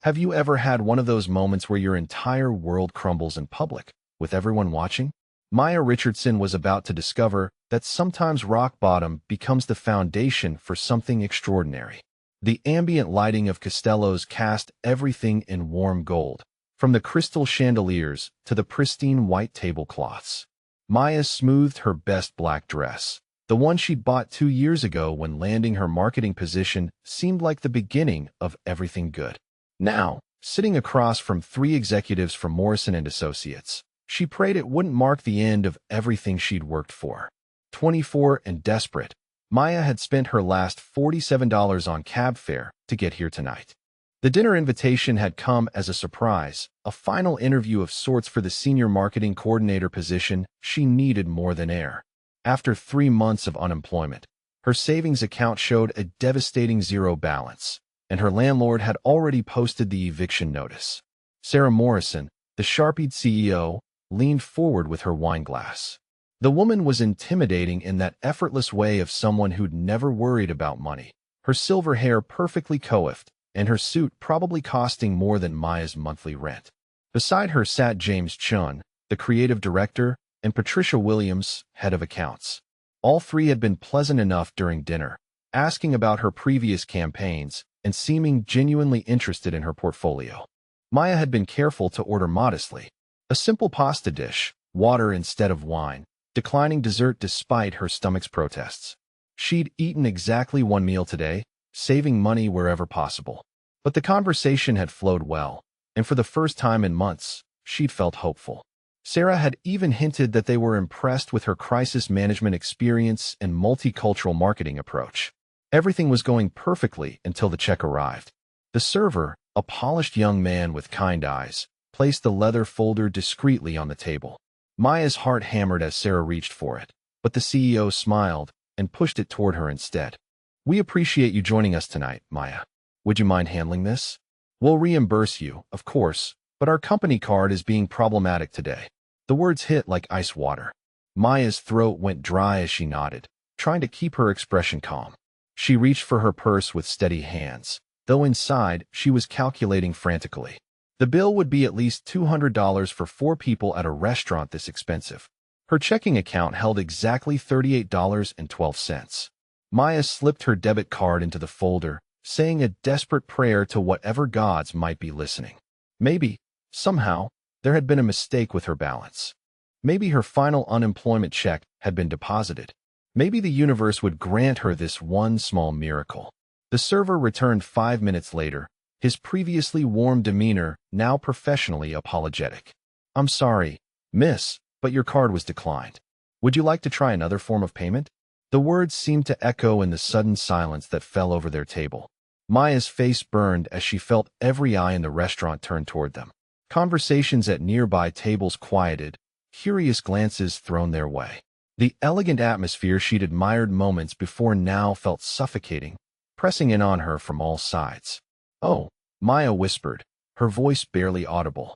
Have you ever had one of those moments where your entire world crumbles in public, with everyone watching? Maya Richardson was about to discover that sometimes rock bottom becomes the foundation for something extraordinary. The ambient lighting of Costello's cast everything in warm gold, from the crystal chandeliers to the pristine white tablecloths. Maya smoothed her best black dress. The one she'd bought 2 years ago when landing her marketing position seemed like the beginning of everything good. Now, sitting across from 3 executives from Morrison & Associates, she prayed it wouldn't mark the end of everything she'd worked for. 24 and desperate, Maya had spent her last $47 on cab fare to get here tonight. The dinner invitation had come as a surprise, a final interview of sorts for the senior marketing coordinator position she needed more than air. After 3 months of unemployment, her savings account showed a devastating zero balance, and her landlord had already posted the eviction notice. Sarah Morrison, the Sharpied CEO, leaned forward with her wine glass. The woman was intimidating in that effortless way of someone who'd never worried about money, her silver hair perfectly coiffed, and her suit probably costing more than Maya's monthly rent. Beside her sat James Chun, the creative director, and Patricia Williams, head of accounts. All three had been pleasant enough during dinner, asking about her previous campaigns and seeming genuinely interested in her portfolio. Maya had been careful to order modestly, a simple pasta dish, water instead of wine, declining dessert despite her stomach's protests. She'd eaten exactly one meal today, saving money wherever possible. But the conversation had flowed well, and for the first time in months, she'd felt hopeful. Sarah had even hinted that they were impressed with her crisis management experience and multicultural marketing approach. Everything was going perfectly until the check arrived. The server, a polished young man with kind eyes, placed the leather folder discreetly on the table. Maya's heart hammered as Sarah reached for it, but the CEO smiled and pushed it toward her instead. "We appreciate you joining us tonight, Maya. Would you mind handling this? We'll reimburse you, of course, but our company card is being problematic today." The words hit like ice water. Maya's throat went dry as she nodded, trying to keep her expression calm. She reached for her purse with steady hands, though inside she was calculating frantically. The bill would be at least $200 for 4 people at a restaurant this expensive. Her checking account held exactly $38.12. Maya slipped her debit card into the folder, saying a desperate prayer to whatever gods might be listening. Maybe, somehow, there had been a mistake with her balance. Maybe her final unemployment check had been deposited. Maybe the universe would grant her this one small miracle. The server returned 5 minutes later, his previously warm demeanor now professionally apologetic. "I'm sorry, miss, but your card was declined. Would you like to try another form of payment?" The words seemed to echo in the sudden silence that fell over their table. Maya's face burned as she felt every eye in the restaurant turn toward them. Conversations at nearby tables quieted, curious glances thrown their way. The elegant atmosphere she'd admired moments before now felt suffocating, pressing in on her from all sides. "Oh," Maya whispered, her voice barely audible.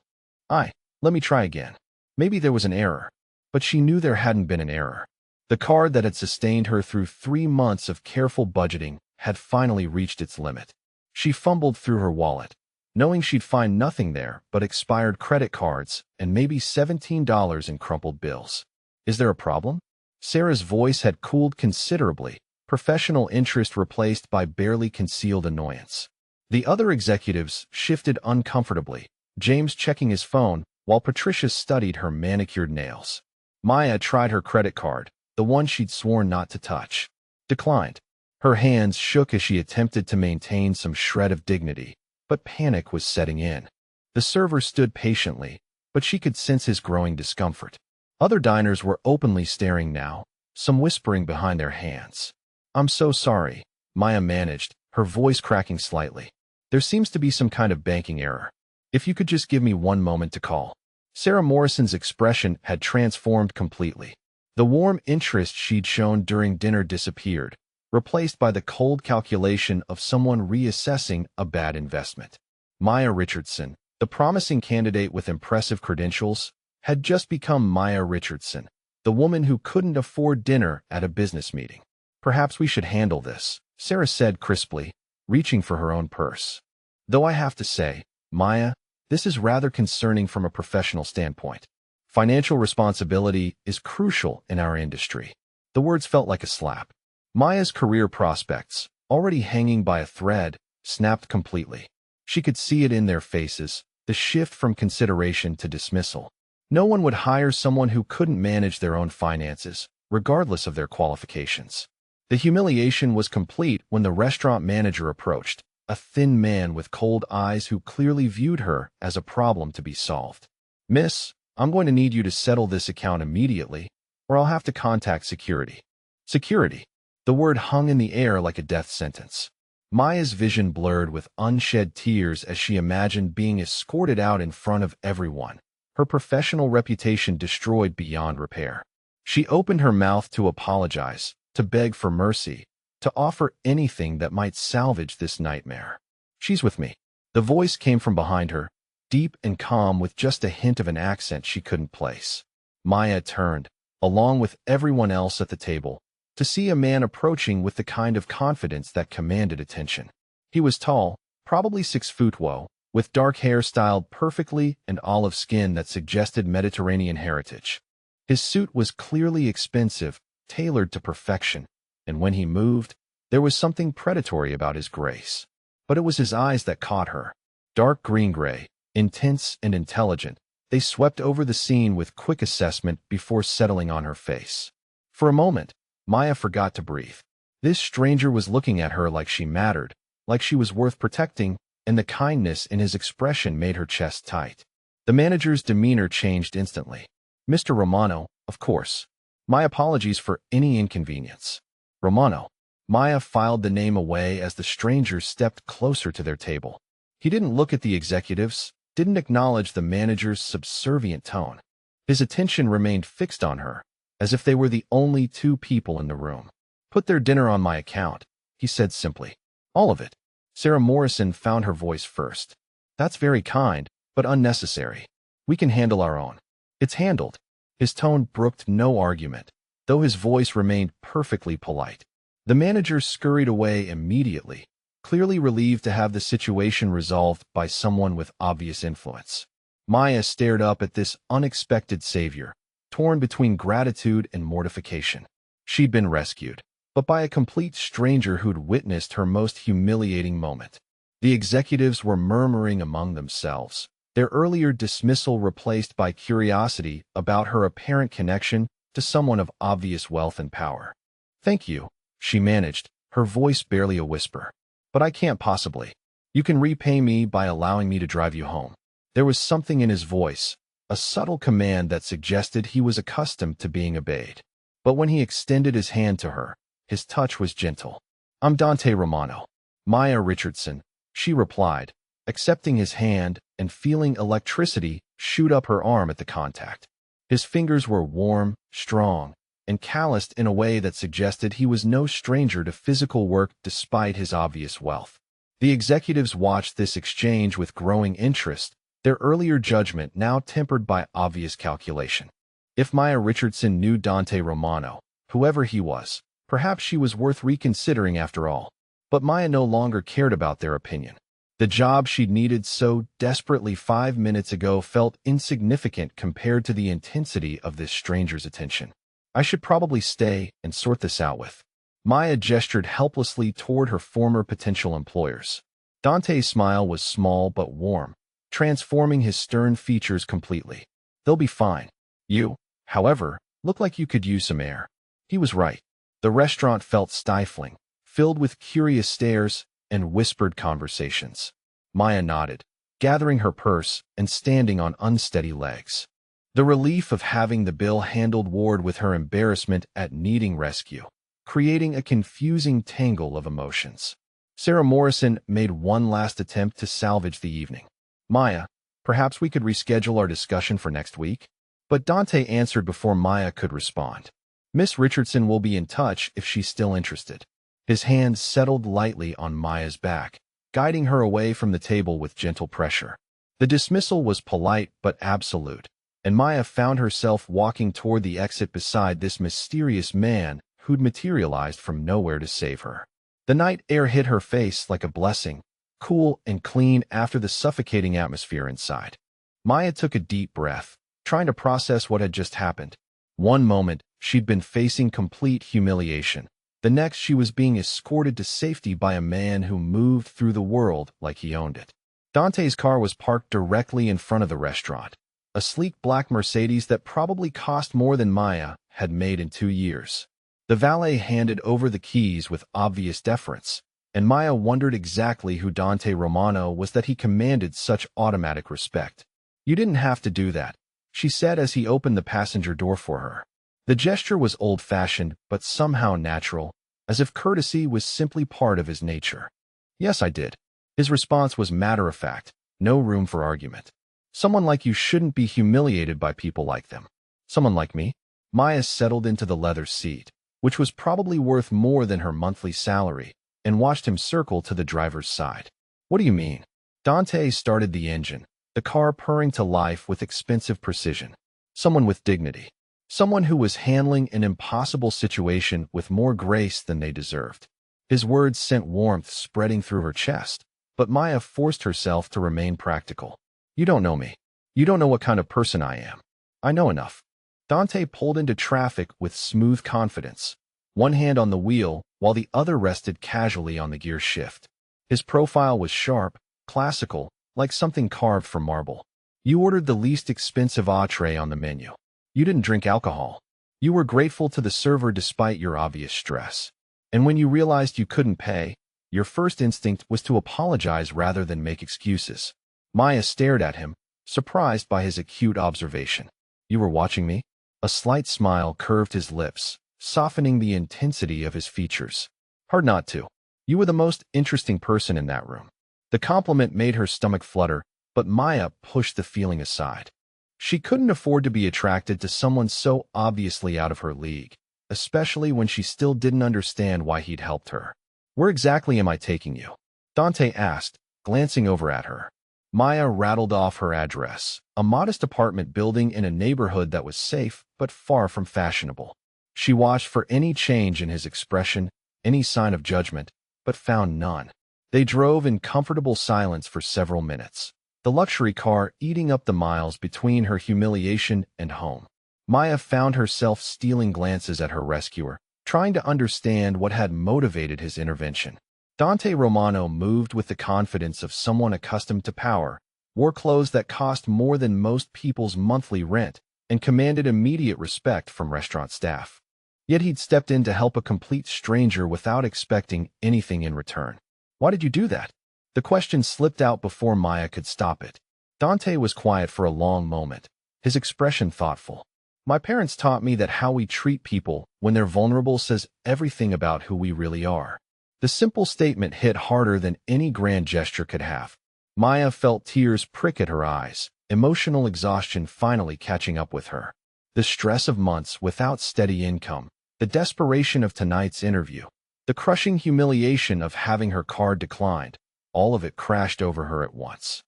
Let me try again. Maybe there was an error." But she knew there hadn't been an error. The card that had sustained her through 3 months of careful budgeting had finally reached its limit. She fumbled through her wallet, knowing she'd find nothing there but expired credit cards and maybe $17 in crumpled bills. "Is there a problem?" Sarah's voice had cooled considerably, professional interest replaced by barely concealed annoyance. The other executives shifted uncomfortably, James checking his phone while Patricia studied her manicured nails. Maya tried her credit card, the one she'd sworn not to touch. Declined. Her hands shook as she attempted to maintain some shred of dignity, but panic was setting in. The server stood patiently, but she could sense his growing discomfort. Other diners were openly staring now, some whispering behind their hands. "I'm so sorry," Maya managed, her voice cracking slightly. "There seems to be some kind of banking error. If you could just give me one moment to call." Sarah Morrison's expression had transformed completely. The warm interest she'd shown during dinner disappeared, replaced by the cold calculation of someone reassessing a bad investment. Maya Richardson, the promising candidate with impressive credentials, had just become Maya Richardson, the woman who couldn't afford dinner at a business meeting. "Perhaps we should handle this," Sarah said crisply, reaching for her own purse. "Though I have to say, Maya, this is rather concerning from a professional standpoint. Financial responsibility is crucial in our industry. The words felt like a slap. Maya's career prospects, already hanging by a thread, snapped completely. She could see it in their faces, the shift from consideration to dismissal. No one would hire someone who couldn't manage their own finances, regardless of their qualifications. The humiliation was complete when the restaurant manager approached, a thin man with cold eyes who clearly viewed her as a problem to be solved. "Miss, I'm going to need you to settle this account immediately, or I'll have to contact security." Security. The word hung in the air like a death sentence. Maya's vision blurred with unshed tears as she imagined being escorted out in front of everyone, her professional reputation destroyed beyond repair. She opened her mouth to apologize, to beg for mercy, to offer anything that might salvage this nightmare. "She's with me." The voice came from behind her, deep and calm with just a hint of an accent she couldn't place. Maya turned, along with everyone else at the table, to see a man approaching with the kind of confidence that commanded attention. He was tall, probably 6 foot woe, with dark hair styled perfectly and olive skin that suggested Mediterranean heritage. His suit was clearly expensive, tailored to perfection, and when he moved, there was something predatory about his grace. But it was his eyes that caught her. Dark green-gray, intense and intelligent, they swept over the scene with quick assessment before settling on her face. For a moment, Maya forgot to breathe. This stranger was looking at her like she mattered, like she was worth protecting, and the kindness in his expression made her chest tight. The manager's demeanor changed instantly. "Mr. Romano, of course. My apologies for any inconvenience." "Romano." Maya filed the name away as the stranger stepped closer to their table. He didn't look at the executives, didn't acknowledge the manager's subservient tone. His attention remained fixed on her, as if they were the only two people in the room. "Put their dinner on my account," he said simply. "All of it." Sarah Morrison found her voice first. "That's very kind, but unnecessary. We can handle our own." "It's handled." His tone brooked no argument, though his voice remained perfectly polite. The manager scurried away immediately, clearly relieved to have the situation resolved by someone with obvious influence. Maya stared up at this unexpected savior, torn between gratitude and mortification. She'd been rescued, but by a complete stranger who'd witnessed her most humiliating moment. The executives were murmuring among themselves, their earlier dismissal replaced by curiosity about her apparent connection to someone of obvious wealth and power. "Thank you," she managed, her voice barely a whisper. "But I can't possibly. You can repay me by allowing me to drive you home." There was something in his voice, a subtle command that suggested he was accustomed to being obeyed. But when he extended his hand to her, his touch was gentle. "I'm Dante Romano." "Maya Richardson," she replied, accepting his hand and feeling electricity shoot up her arm at the contact. His fingers were warm, strong, and calloused in a way that suggested he was no stranger to physical work despite his obvious wealth. The executives watched this exchange with growing interest, their earlier judgment now tempered by obvious calculation. If Maya Richardson knew Dante Romano, whoever he was, perhaps she was worth reconsidering after all. But Maya no longer cared about their opinion. The job she'd needed so desperately 5 minutes ago felt insignificant compared to the intensity of this stranger's attention. "I should probably stay and sort this out with." Maya gestured helplessly toward her former potential employers. Dante's smile was small but warm, transforming his stern features completely. "They'll be fine. You, however, look like you could use some air." He was right. The restaurant felt stifling, filled with curious stares and whispered conversations. Maya nodded, gathering her purse and standing on unsteady legs. The relief of having the bill handled warred with her embarrassment at needing rescue, creating a confusing tangle of emotions. Sarah Morrison made one last attempt to salvage the evening. "Maya, perhaps we could reschedule our discussion for next week?" But Dante answered before Maya could respond. "Miss Richardson will be in touch if she's still interested." His hand settled lightly on Maya's back, guiding her away from the table with gentle pressure. The dismissal was polite but absolute, and Maya found herself walking toward the exit beside this mysterious man who'd materialized from nowhere to save her. The night air hit her face like a blessing, cool and clean after the suffocating atmosphere inside. Maya took a deep breath, trying to process what had just happened. One moment, she'd been facing complete humiliation. The next, she was being escorted to safety by a man who moved through the world like he owned it. Dante's car was parked directly in front of the restaurant. A sleek black Mercedes that probably cost more than Maya had made in 2 years. The valet handed over the keys with obvious deference, and Maya wondered exactly who Dante Romano was that he commanded such automatic respect. "You didn't have to do that," she said as he opened the passenger door for her. The gesture was old-fashioned, but somehow natural, as if courtesy was simply part of his nature. "Yes, I did." His response was matter-of-fact, no room for argument. "Someone like you shouldn't be humiliated by people like them." "Someone like me?" Maya settled into the leather seat, which was probably worth more than her monthly salary, and watched him circle to the driver's side. "What do you mean?" Dante started the engine, the car purring to life with expensive precision. "Someone with dignity. Someone who was handling an impossible situation with more grace than they deserved." His words sent warmth spreading through her chest, but Maya forced herself to remain practical. "You don't know me. You don't know what kind of person I am." "I know enough." Dante pulled into traffic with smooth confidence, one hand on the wheel while the other rested casually on the gear shift. His profile was sharp, classical, like something carved from marble. "You ordered the least expensive entree on the menu. You didn't drink alcohol. You were grateful to the server despite your obvious stress. And when you realized you couldn't pay, your first instinct was to apologize rather than make excuses." Maya stared at him, surprised by his acute observation. "You were watching me?" A slight smile curved his lips, softening the intensity of his features. "Hard not to. You were the most interesting person in that room." The compliment made her stomach flutter, but Maya pushed the feeling aside. She couldn't afford to be attracted to someone so obviously out of her league, especially when she still didn't understand why he'd helped her. "Where exactly am I taking you?" Dante asked, glancing over at her. Maya rattled off her address, a modest apartment building in a neighborhood that was safe but far from fashionable. She watched for any change in his expression, any sign of judgment, but found none. They drove in comfortable silence for several minutes, the luxury car eating up the miles between her humiliation and home. Maya found herself stealing glances at her rescuer, trying to understand what had motivated his intervention. Dante Romano moved with the confidence of someone accustomed to power, wore clothes that cost more than most people's monthly rent, and commanded immediate respect from restaurant staff. Yet he'd stepped in to help a complete stranger without expecting anything in return. "Why did you do that?" The question slipped out before Maya could stop it. Dante was quiet for a long moment, his expression thoughtful. "My parents taught me that how we treat people when they're vulnerable says everything about who we really are." The simple statement hit harder than any grand gesture could have. Maya felt tears prick at her eyes, emotional exhaustion finally catching up with her. The stress of months without steady income, the desperation of tonight's interview, the crushing humiliation of having her card declined, all of it crashed over her at once.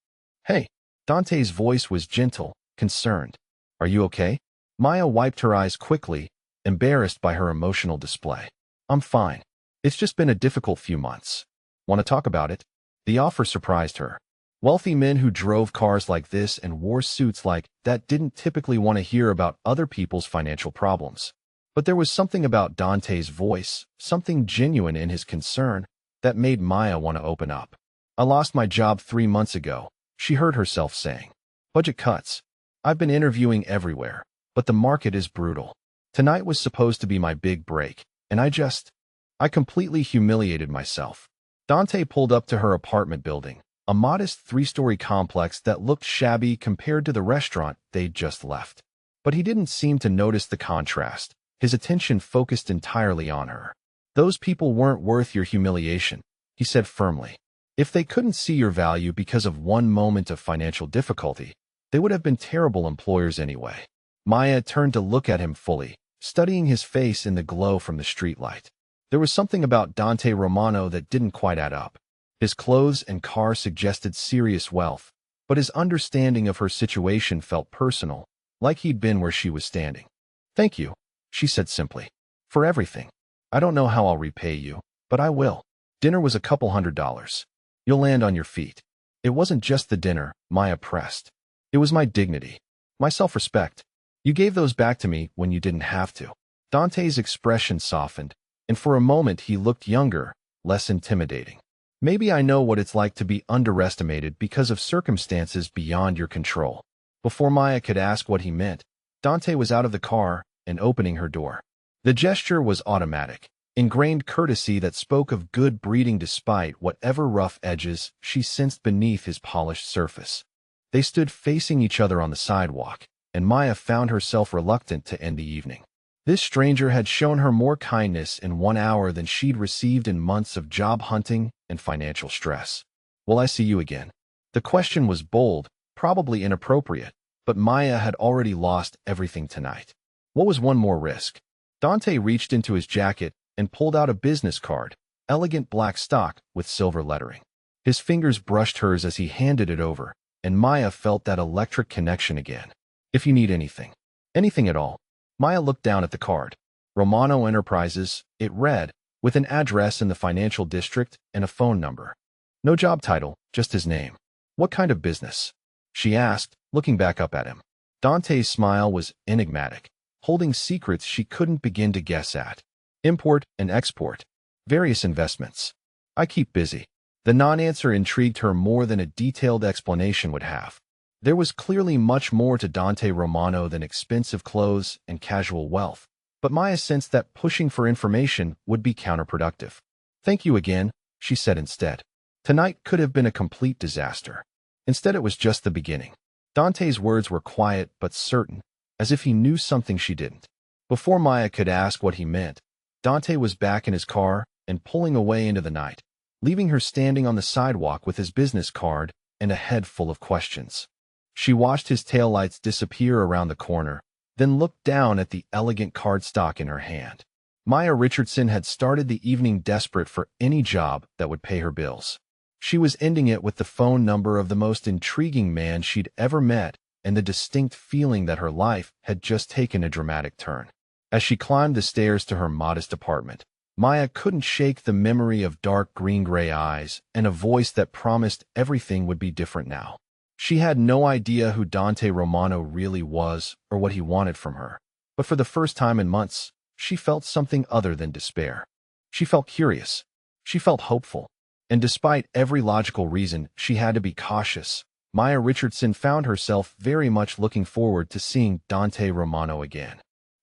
"Hey." Dante's voice was gentle, concerned. "Are you okay?" Maya wiped her eyes quickly, embarrassed by her emotional display. "I'm fine. It's just been a difficult few months." "Want to talk about it?" The offer surprised her. Wealthy men who drove cars like this and wore suits like that didn't typically want to hear about other people's financial problems. But there was something about Dante's voice, something genuine in his concern, that made Maya want to open up. "I lost my job 3 months ago," she heard herself saying. "Budget cuts. I've been interviewing everywhere, but the market is brutal. Tonight was supposed to be my big break, and I completely humiliated myself." Dante pulled up to her apartment building, a modest 3-story complex that looked shabby compared to the restaurant they'd just left. But he didn't seem to notice the contrast, his attention focused entirely on her. "Those people weren't worth your humiliation," he said firmly. "If they couldn't see your value because of one moment of financial difficulty, they would have been terrible employers anyway." Maya turned to look at him fully, studying his face in the glow from the streetlight. There was something about Dante Romano that didn't quite add up. His clothes and car suggested serious wealth, but his understanding of her situation felt personal, like he'd been where she was standing. "Thank you," she said simply, "for everything. I don't know how I'll repay you, but I will." Dinner was a couple $100. You'll land on your feet. It wasn't just the dinner, Maya pressed. It was my dignity, my self-respect. You gave those back to me when you didn't have to. Dante's expression softened, and for a moment he looked younger, less intimidating. Maybe I know what it's like to be underestimated because of circumstances beyond your control. Before Maya could ask what he meant, Dante was out of the car and opening her door. The gesture was automatic, ingrained courtesy that spoke of good breeding despite whatever rough edges she sensed beneath his polished surface. They stood facing each other on the sidewalk, and Maya found herself reluctant to end the evening. This stranger had shown her more kindness in 1 hour than she'd received in months of job hunting and financial stress. Will I see you again? The question was bold, probably inappropriate, but Maya had already lost everything tonight. What was one more risk? Dante reached into his jacket and pulled out a business card, elegant black stock with silver lettering. His fingers brushed hers as he handed it over, and Maya felt that electric connection again. If you need anything. Anything at all. Maya looked down at the card. Romano Enterprises, it read, with an address in the financial district and a phone number. No job title, just his name. What kind of business? She asked, looking back up at him. Dante's smile was enigmatic, holding secrets she couldn't begin to guess at. Import and export. Various investments. I keep busy. The non-answer intrigued her more than a detailed explanation would have. There was clearly much more to Dante Romano than expensive clothes and casual wealth, but Maya sensed that pushing for information would be counterproductive. Thank you again, she said instead. Tonight could have been a complete disaster. Instead, it was just the beginning. Dante's words were quiet but certain, as if he knew something she didn't. Before Maya could ask what he meant, Dante was back in his car and pulling away into the night, leaving her standing on the sidewalk with his business card and a head full of questions. She watched his taillights disappear around the corner, then looked down at the elegant cardstock in her hand. Maya Richardson had started the evening desperate for any job that would pay her bills. She was ending it with the phone number of the most intriguing man she'd ever met and the distinct feeling that her life had just taken a dramatic turn. As she climbed the stairs to her modest apartment, Maya couldn't shake the memory of dark green-gray eyes and a voice that promised everything would be different now. She had no idea who Dante Romano really was or what he wanted from her, but for the first time in months, she felt something other than despair. She felt curious. She felt hopeful. And despite every logical reason she had to be cautious, Maya Richardson found herself very much looking forward to seeing Dante Romano again.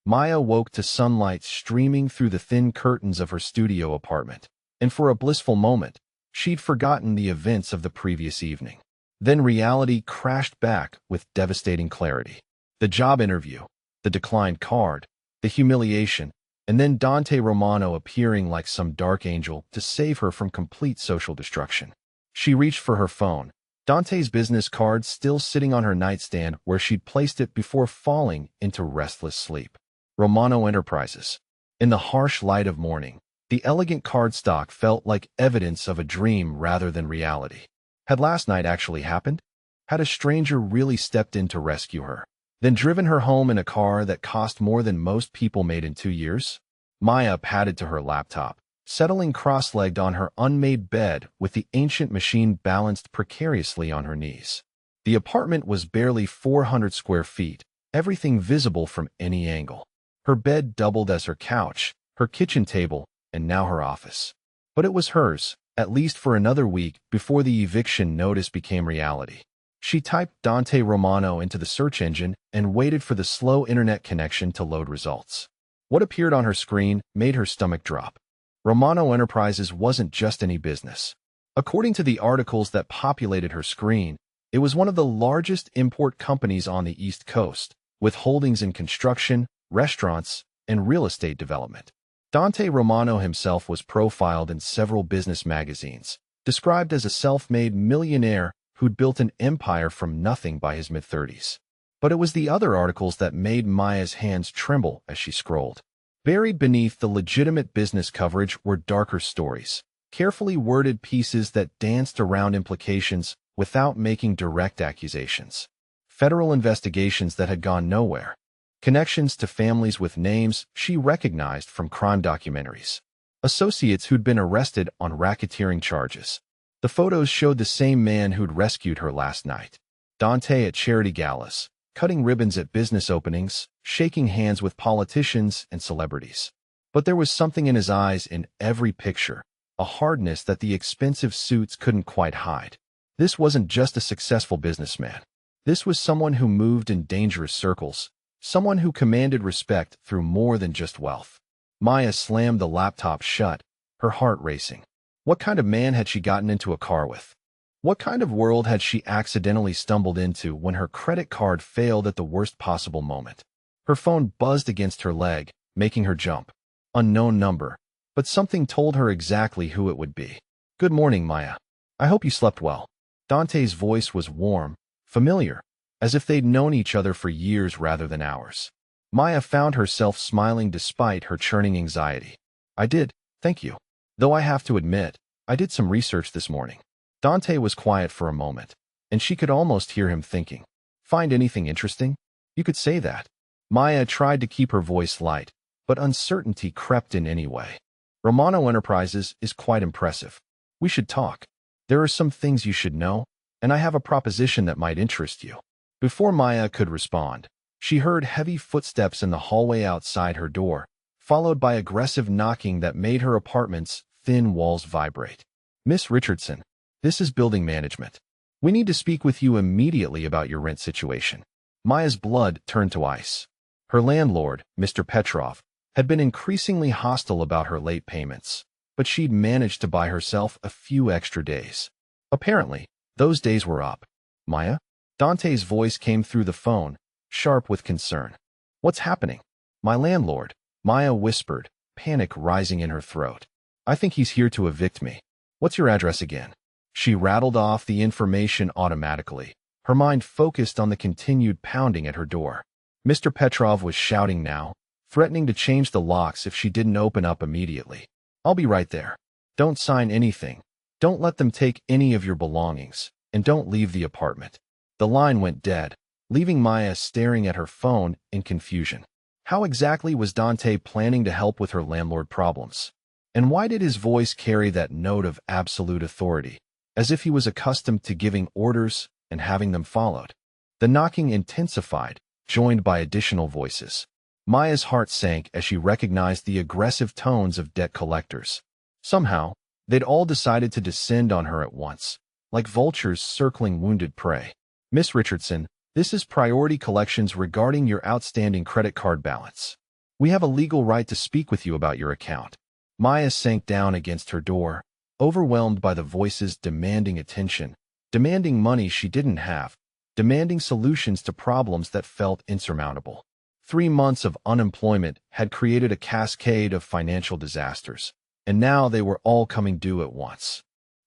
Maya woke to sunlight streaming through the thin curtains of her studio apartment, and for a blissful moment, she'd forgotten the events of the previous evening. Then reality crashed back with devastating clarity. The job interview, the declined card, the humiliation, and then Dante Romano appearing like some dark angel to save her from complete social destruction. She reached for her phone, Dante's business card still sitting on her nightstand where she'd placed it before falling into restless sleep. Romano Enterprises. In the harsh light of morning, the elegant cardstock felt like evidence of a dream rather than reality. Had last night actually happened? Had a stranger really stepped in to rescue her, then driven her home in a car that cost more than most people made in 2 years? Maya padded to her laptop, settling cross-legged on her unmade bed with the ancient machine balanced precariously on her knees. The apartment was barely 400 square feet, everything visible from any angle. Her bed doubled as her couch, her kitchen table, and now her office. But it was hers, at least for another week before the eviction notice became reality. She typed Dante Romano into the search engine and waited for the slow internet connection to load results. What appeared on her screen made her stomach drop. Romano Enterprises wasn't just any business. According to the articles that populated her screen, it was one of the largest import companies on the East Coast, with holdings in construction, restaurants, and real estate development. Dante Romano himself was profiled in several business magazines, described as a self-made millionaire who'd built an empire from nothing by his mid-30s. But it was the other articles that made Maya's hands tremble as she scrolled. Buried beneath the legitimate business coverage were darker stories, carefully worded pieces that danced around implications without making direct accusations. Federal investigations that had gone nowhere. Connections to families with names she recognized from crime documentaries. Associates who'd been arrested on racketeering charges. The photos showed the same man who'd rescued her last night. Dante at charity galas, cutting ribbons at business openings, shaking hands with politicians and celebrities. But there was something in his eyes in every picture, a hardness that the expensive suits couldn't quite hide. This wasn't just a successful businessman. This was someone who moved in dangerous circles, someone who commanded respect through more than just wealth. Maya slammed the laptop shut, her heart racing. What kind of man had she gotten into a car with? What kind of world had she accidentally stumbled into when her credit card failed at the worst possible moment? Her phone buzzed against her leg, making her jump. Unknown number, but something told her exactly who it would be. Good morning, Maya. I hope you slept well. Dante's voice was warm, familiar, as if they'd known each other for years rather than hours. Maya found herself smiling despite her churning anxiety. I did, thank you. Though I have to admit, I did some research this morning. Dante was quiet for a moment, and she could almost hear him thinking. Find anything interesting? You could say that. Maya tried to keep her voice light, but uncertainty crept in anyway. Romano Enterprises is quite impressive. We should talk. There are some things you should know, and I have a proposition that might interest you. Before Maya could respond, she heard heavy footsteps in the hallway outside her door, followed by aggressive knocking that made her apartment's thin walls vibrate. Miss Richardson, this is building management. We need to speak with you immediately about your rent situation. Maya's blood turned to ice. Her landlord, Mr. Petrov, had been increasingly hostile about her late payments, but she'd managed to buy herself a few extra days. Apparently, those days were up. Maya? Dante's voice came through the phone, sharp with concern. What's happening? My landlord, Maya whispered, panic rising in her throat. I think he's here to evict me. What's your address again? She rattled off the information automatically, her mind focused on the continued pounding at her door. Mr. Petrov was shouting now, threatening to change the locks if she didn't open up immediately. I'll be right there. Don't sign anything. Don't let them take any of your belongings, and don't leave the apartment. The line went dead, leaving Maya staring at her phone in confusion. How exactly was Dante planning to help with her landlord problems? And why did his voice carry that note of absolute authority, as if he was accustomed to giving orders and having them followed? The knocking intensified, joined by additional voices. Maya's heart sank as she recognized the aggressive tones of debt collectors. Somehow, they'd all decided to descend on her at once, like vultures circling wounded prey. Miss Richardson, this is Priority Collections regarding your outstanding credit card balance. We have a legal right to speak with you about your account. Maya sank down against her door, overwhelmed by the voices demanding attention, demanding money she didn't have, demanding solutions to problems that felt insurmountable. 3 months of unemployment had created a cascade of financial disasters, and now they were all coming due at once.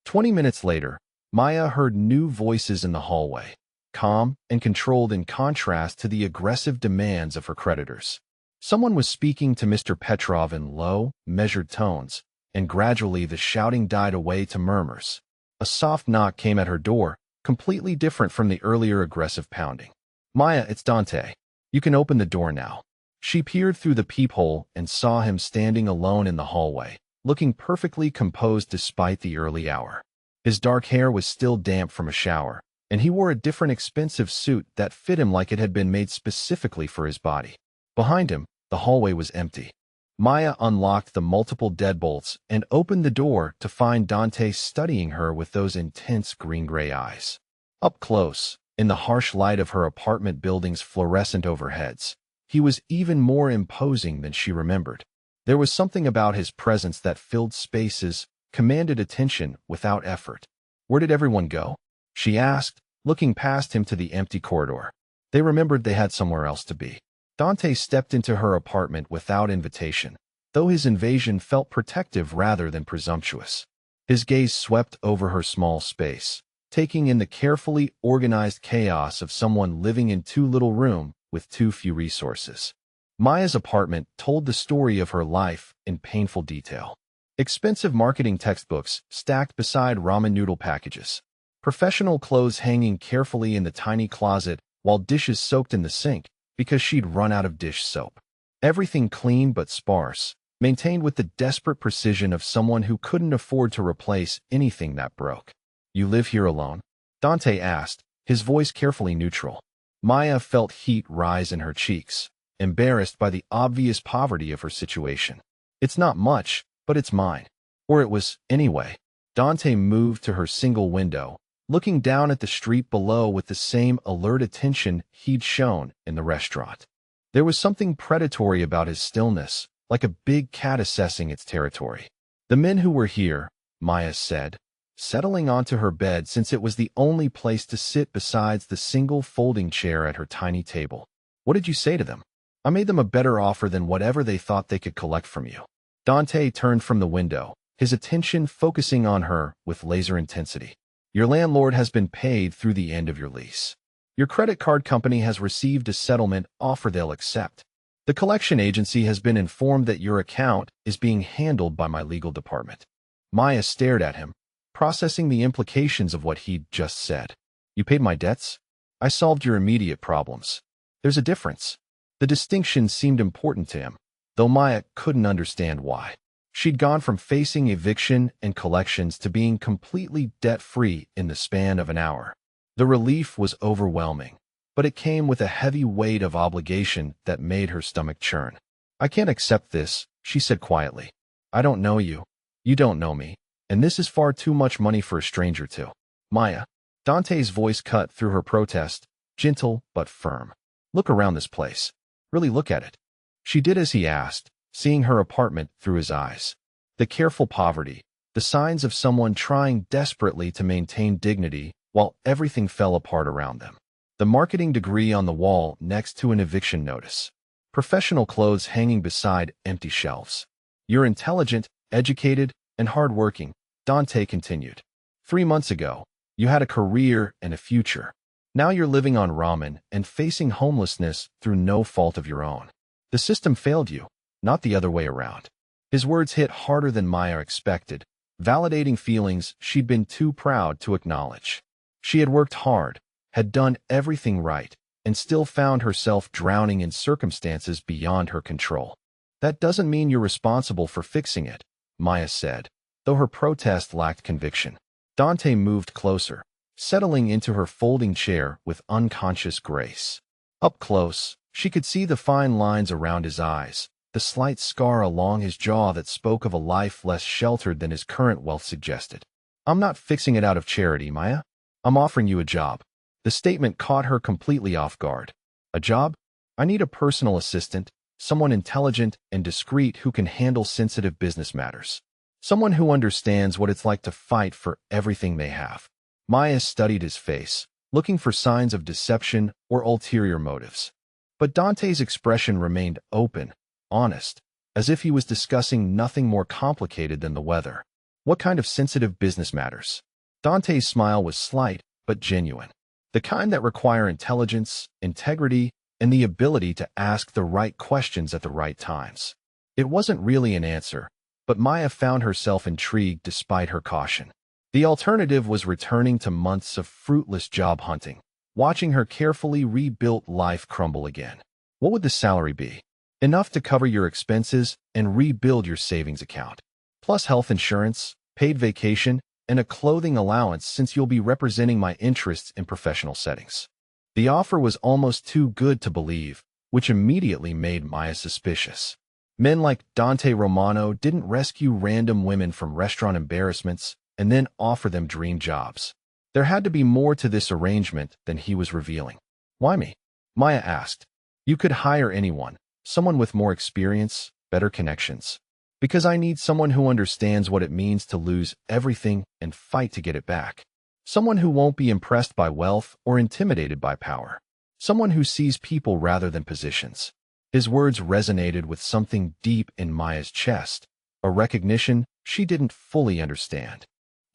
20 minutes later, Maya heard new voices in the hallway, calm and controlled in contrast to the aggressive demands of her creditors. Someone was speaking to Mr. Petrov in low, measured tones, and gradually the shouting died away to murmurs. A soft knock came at her door, completely different from the earlier aggressive pounding. Maya, it's Dante. You can open the door now. She peered through the peephole and saw him standing alone in the hallway, looking perfectly composed despite the early hour. His dark hair was still damp from a shower, and he wore a different expensive suit that fit him like it had been made specifically for his body. Behind him, the hallway was empty. Maya unlocked the multiple deadbolts and opened the door to find Dante studying her with those intense green-gray eyes. Up close, in the harsh light of her apartment building's fluorescent overheads, he was even more imposing than she remembered. There was something about his presence that filled spaces, commanded attention without effort. Where did everyone go? She asked, looking past him to the empty corridor. They remembered they had somewhere else to be. Dante stepped into her apartment without invitation, though his invasion felt protective rather than presumptuous. His gaze swept over her small space, taking in the carefully organized chaos of someone living in too little room with too few resources. Maya's apartment told the story of her life in painful detail. Expensive marketing textbooks stacked beside ramen noodle packages. Professional clothes hanging carefully in the tiny closet while dishes soaked in the sink because she'd run out of dish soap. Everything clean but sparse, maintained with the desperate precision of someone who couldn't afford to replace anything that broke. You live here alone? Dante asked, his voice carefully neutral. Maya felt heat rise in her cheeks, embarrassed by the obvious poverty of her situation. It's not much, but it's mine. Or it was, anyway. Dante moved to her single window, looking down at the street below with the same alert attention he'd shown in the restaurant. There was something predatory about his stillness, like a big cat assessing its territory. The men who were here, Maya said, settling onto her bed since it was the only place to sit besides the single folding chair at her tiny table. What did you say to them? I made them a better offer than whatever they thought they could collect from you. Dante turned from the window, his attention focusing on her with laser intensity. Your landlord has been paid through the end of your lease. Your credit card company has received a settlement offer they'll accept. The collection agency has been informed that your account is being handled by my legal department. Maya stared at him, processing the implications of what he'd just said. You paid my debts? I solved your immediate problems. There's a difference. The distinction seemed important to him, though Maya couldn't understand why. She'd gone from facing eviction and collections to being completely debt-free in the span of an hour. The relief was overwhelming, but it came with a heavy weight of obligation that made her stomach churn. I can't accept this, she said quietly. I don't know you. You don't know me. And this is far too much money for a stranger to. Maya. Dante's voice cut through her protest, gentle but firm. Look around this place. Really look at it. She did as he asked, seeing her apartment through his eyes. The careful poverty, the signs of someone trying desperately to maintain dignity while everything fell apart around them. The marketing degree on the wall next to an eviction notice. Professional clothes hanging beside empty shelves. You're intelligent, educated, and hardworking, Dante continued. 3 months ago, you had a career and a future. Now you're living on ramen and facing homelessness through no fault of your own. The system failed you, not the other way around. His words hit harder than Maya expected, validating feelings she'd been too proud to acknowledge. She had worked hard, had done everything right, and still found herself drowning in circumstances beyond her control. That doesn't mean you're responsible for fixing it, Maya said, though her protest lacked conviction. Dante moved closer, settling into her folding chair with unconscious grace. Up close, she could see the fine lines around his eyes, the slight scar along his jaw that spoke of a life less sheltered than his current wealth suggested. I'm not fixing it out of charity, Maya. I'm offering you a job. The statement caught her completely off guard. A job? I need a personal assistant, someone intelligent and discreet who can handle sensitive business matters. Someone who understands what it's like to fight for everything they have. Maya studied his face, looking for signs of deception or ulterior motives. But Dante's expression remained open, honest, as if he was discussing nothing more complicated than the weather. What kind of sensitive business matters? Dante's smile was slight, but genuine. The kind that require intelligence, integrity, and the ability to ask the right questions at the right times. It wasn't really an answer, but Maya found herself intrigued despite her caution. The alternative was returning to months of fruitless job hunting, watching her carefully rebuilt life crumble again. What would the salary be? Enough to cover your expenses and rebuild your savings account. Plus health insurance, paid vacation, and a clothing allowance since you'll be representing my interests in professional settings. The offer was almost too good to believe, which immediately made Maya suspicious. Men like Dante Romano didn't rescue random women from restaurant embarrassments and then offer them dream jobs. There had to be more to this arrangement than he was revealing. Why me? Maya asked. You could hire anyone, someone with more experience, better connections. Because I need someone who understands what it means to lose everything and fight to get it back. Someone who won't be impressed by wealth or intimidated by power. Someone who sees people rather than positions. His words resonated with something deep in Maya's chest, a recognition she didn't fully understand.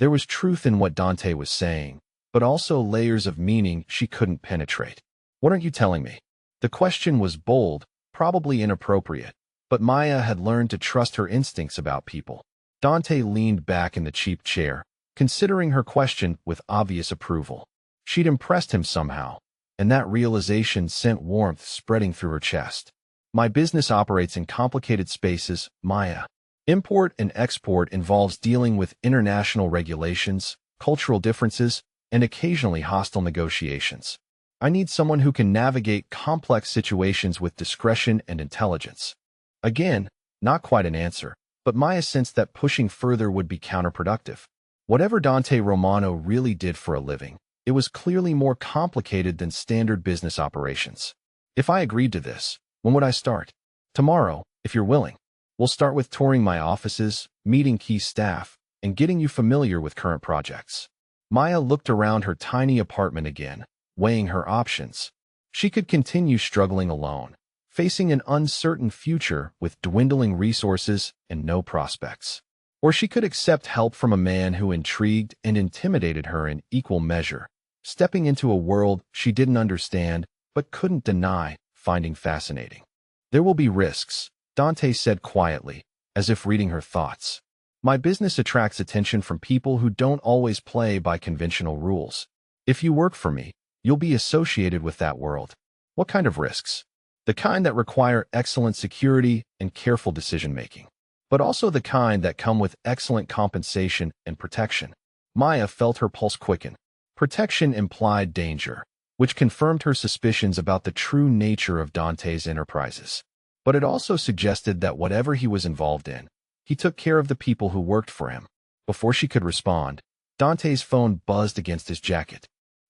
There was truth in what Dante was saying, but also layers of meaning she couldn't penetrate. What aren't you telling me? The question was bold, probably inappropriate, but Maya had learned to trust her instincts about people. Dante leaned back in the cheap chair, considering her question with obvious approval. She'd impressed him somehow, and that realization sent warmth spreading through her chest. My business operates in complicated spaces, Maya. Import and export involves dealing with international regulations, cultural differences, and occasionally hostile negotiations. I need someone who can navigate complex situations with discretion and intelligence. Again, not quite an answer, but Maya sensed that pushing further would be counterproductive. Whatever Dante Romano really did for a living, it was clearly more complicated than standard business operations. If I agreed to this, when would I start? Tomorrow, if you're willing. We'll start with touring my offices, meeting key staff, and getting you familiar with current projects. Maya looked around her tiny apartment again, weighing her options. She could continue struggling alone, facing an uncertain future with dwindling resources and no prospects. Or she could accept help from a man who intrigued and intimidated her in equal measure, stepping into a world she didn't understand but couldn't deny finding fascinating. There will be risks, Dante said quietly, as if reading her thoughts. My business attracts attention from people who don't always play by conventional rules. If you work for me, you'll be associated with that world. What kind of risks? The kind that require excellent security and careful decision-making, but also the kind that come with excellent compensation and protection. Maya felt her pulse quicken. Protection implied danger, which confirmed her suspicions about the true nature of Dante's enterprises. But it also suggested that whatever he was involved in, he took care of the people who worked for him. Before she could respond, Dante's phone buzzed against his jacket.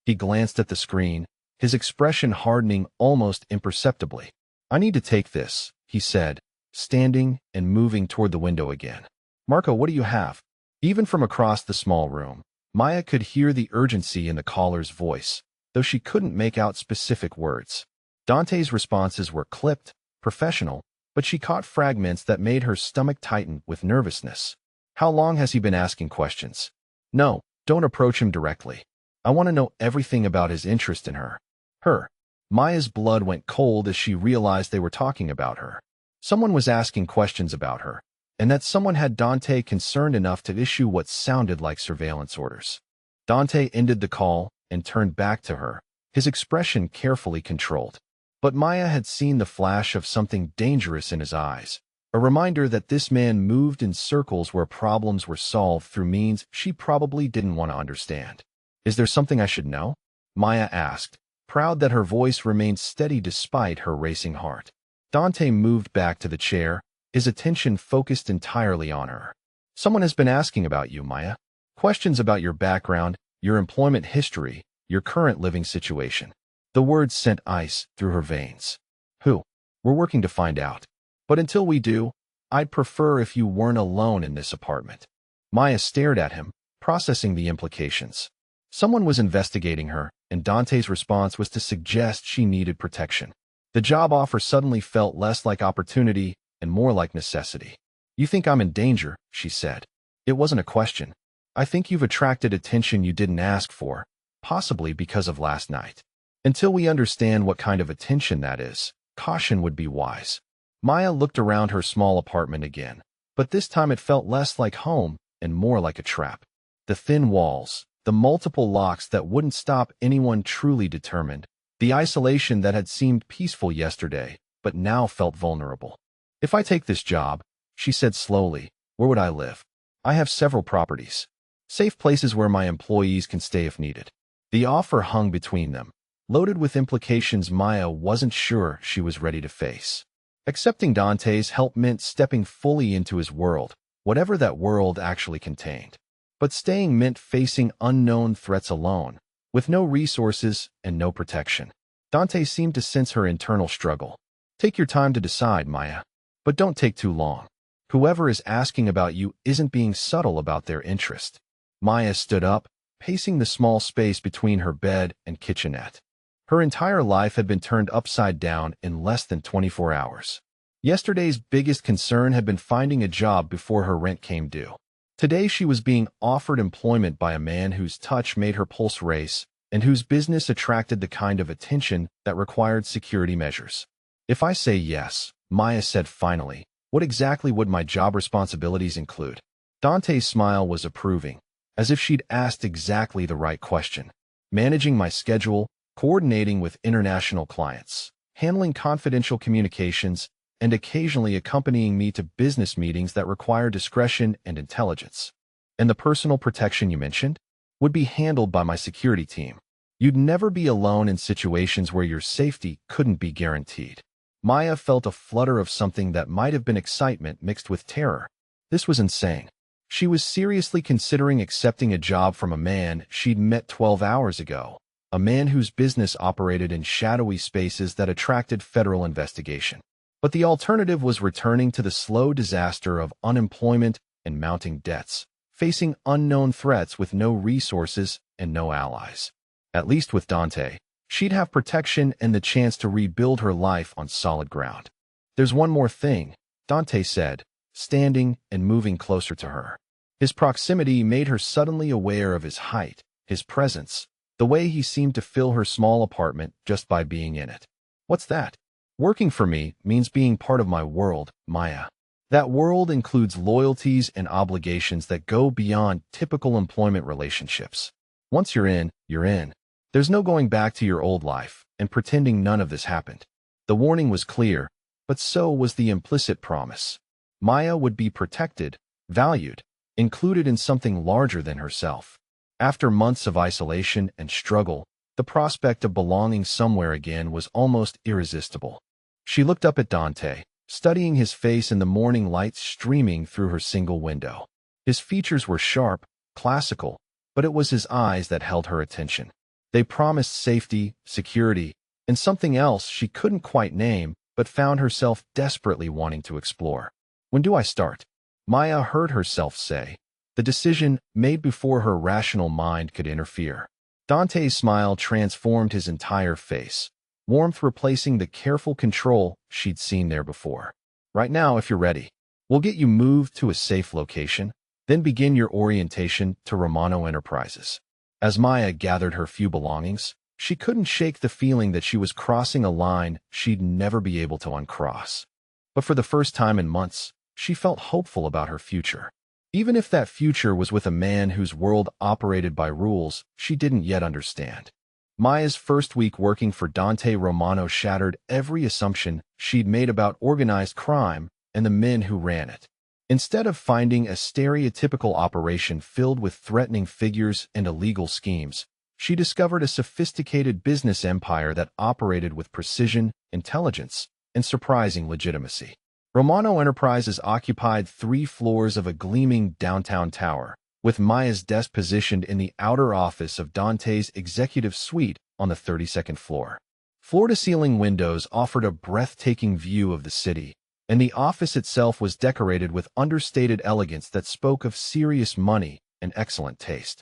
He glanced at the screen, his expression hardening almost imperceptibly. I need to take this, he said, standing and moving toward the window again. Marco, what do you have? Even from across the small room, Maya could hear the urgency in the caller's voice, though she couldn't make out specific words. Dante's responses were clipped, professional, but she caught fragments that made her stomach tighten with nervousness. How long has he been asking questions? No, don't approach him directly. I want to know everything about his interest in her. Her. Maya's blood went cold as she realized they were talking about her. Someone was asking questions about her, and that someone had Dante concerned enough to issue what sounded like surveillance orders. Dante ended the call and turned back to her, his expression carefully controlled. But Maya had seen the flash of something dangerous in his eyes, a reminder that this man moved in circles where problems were solved through means she probably didn't want to understand. Is there something I should know? Maya asked, proud that her voice remained steady despite her racing heart. Dante moved back to the chair, his attention focused entirely on her. Someone has been asking about you, Maya. Questions about your background, your employment history, your current living situation. The words sent ice through her veins. Who? We're working to find out. But until we do, I'd prefer if you weren't alone in this apartment. Maya stared at him, processing the implications. Someone was investigating her, and Dante's response was to suggest she needed protection. The job offer suddenly felt less like opportunity and more like necessity. You think I'm in danger, she said. It wasn't a question. I think you've attracted attention you didn't ask for, possibly because of last night. Until we understand what kind of attention that is, caution would be wise. Maya looked around her small apartment again, but this time it felt less like home and more like a trap. The thin walls, the multiple locks that wouldn't stop anyone truly determined, the isolation that had seemed peaceful yesterday, but now felt vulnerable. If I take this job, she said slowly, where would I live? I have several properties. Safe places where my employees can stay if needed. The offer hung between them, loaded with implications Maya wasn't sure she was ready to face. Accepting Dante's help meant stepping fully into his world, whatever that world actually contained. But staying meant facing unknown threats alone, with no resources and no protection. Dante seemed to sense her internal struggle. Take your time to decide, Maya. But don't take too long. Whoever is asking about you isn't being subtle about their interest. Maya stood up, pacing the small space between her bed and kitchenette. Her entire life had been turned upside down in less than 24 hours. Yesterday's biggest concern had been finding a job before her rent came due. Today she was being offered employment by a man whose touch made her pulse race and whose business attracted the kind of attention that required security measures. If I say yes, Maya said finally, what exactly would my job responsibilities include? Dante's smile was approving, as if she'd asked exactly the right question. Managing my schedule, coordinating with international clients, handling confidential communications, and occasionally accompanying me to business meetings that require discretion and intelligence. And the personal protection you mentioned? would be handled by my security team. You'd never be alone in situations where your safety couldn't be guaranteed. Maya felt a flutter of something that might have been excitement mixed with terror. This was insane. She was seriously considering accepting a job from a man she'd met 12 hours ago, a man whose business operated in shadowy spaces that attracted federal investigation. But the alternative was returning to the slow disaster of unemployment and mounting debts, facing unknown threats with no resources and no allies. At least with Dante, she'd have protection and the chance to rebuild her life on solid ground. There's one more thing, Dante said, standing and moving closer to her. His proximity made her suddenly aware of his height, his presence, the way he seemed to fill her small apartment just by being in it. What's that? Working for me means being part of my world, Maya. That world includes loyalties and obligations that go beyond typical employment relationships. Once you're in, you're in. There's no going back to your old life and pretending none of this happened. The warning was clear, but so was the implicit promise. Maya would be protected, valued, included in something larger than herself. After months of isolation and struggle, the prospect of belonging somewhere again was almost irresistible. She looked up at Dante, studying his face in the morning light streaming through her single window. His features were sharp, classical, but it was his eyes that held her attention. They promised safety, security, and something else she couldn't quite name, but found herself desperately wanting to explore. When do I start? Maya heard herself say, the decision made before her rational mind could interfere. Dante's smile transformed his entire face, warmth replacing the careful control she'd seen there before. Right now, if you're ready, we'll get you moved to a safe location, then begin your orientation to Romano Enterprises. As Maya gathered her few belongings, she couldn't shake the feeling that she was crossing a line she'd never be able to uncross. But for the first time in months, she felt hopeful about her future. Even if that future was with a man whose world operated by rules she didn't yet understand. Maya's first week working for Dante Romano shattered every assumption she'd made about organized crime and the men who ran it. Instead of finding a stereotypical operation filled with threatening figures and illegal schemes, she discovered a sophisticated business empire that operated with precision, intelligence, and surprising legitimacy. Romano Enterprises occupied 3 floors of a gleaming downtown tower, with Maya's desk positioned in the outer office of Dante's executive suite on the 32nd floor. Floor-to-ceiling windows offered a breathtaking view of the city, and the office itself was decorated with understated elegance that spoke of serious money and excellent taste.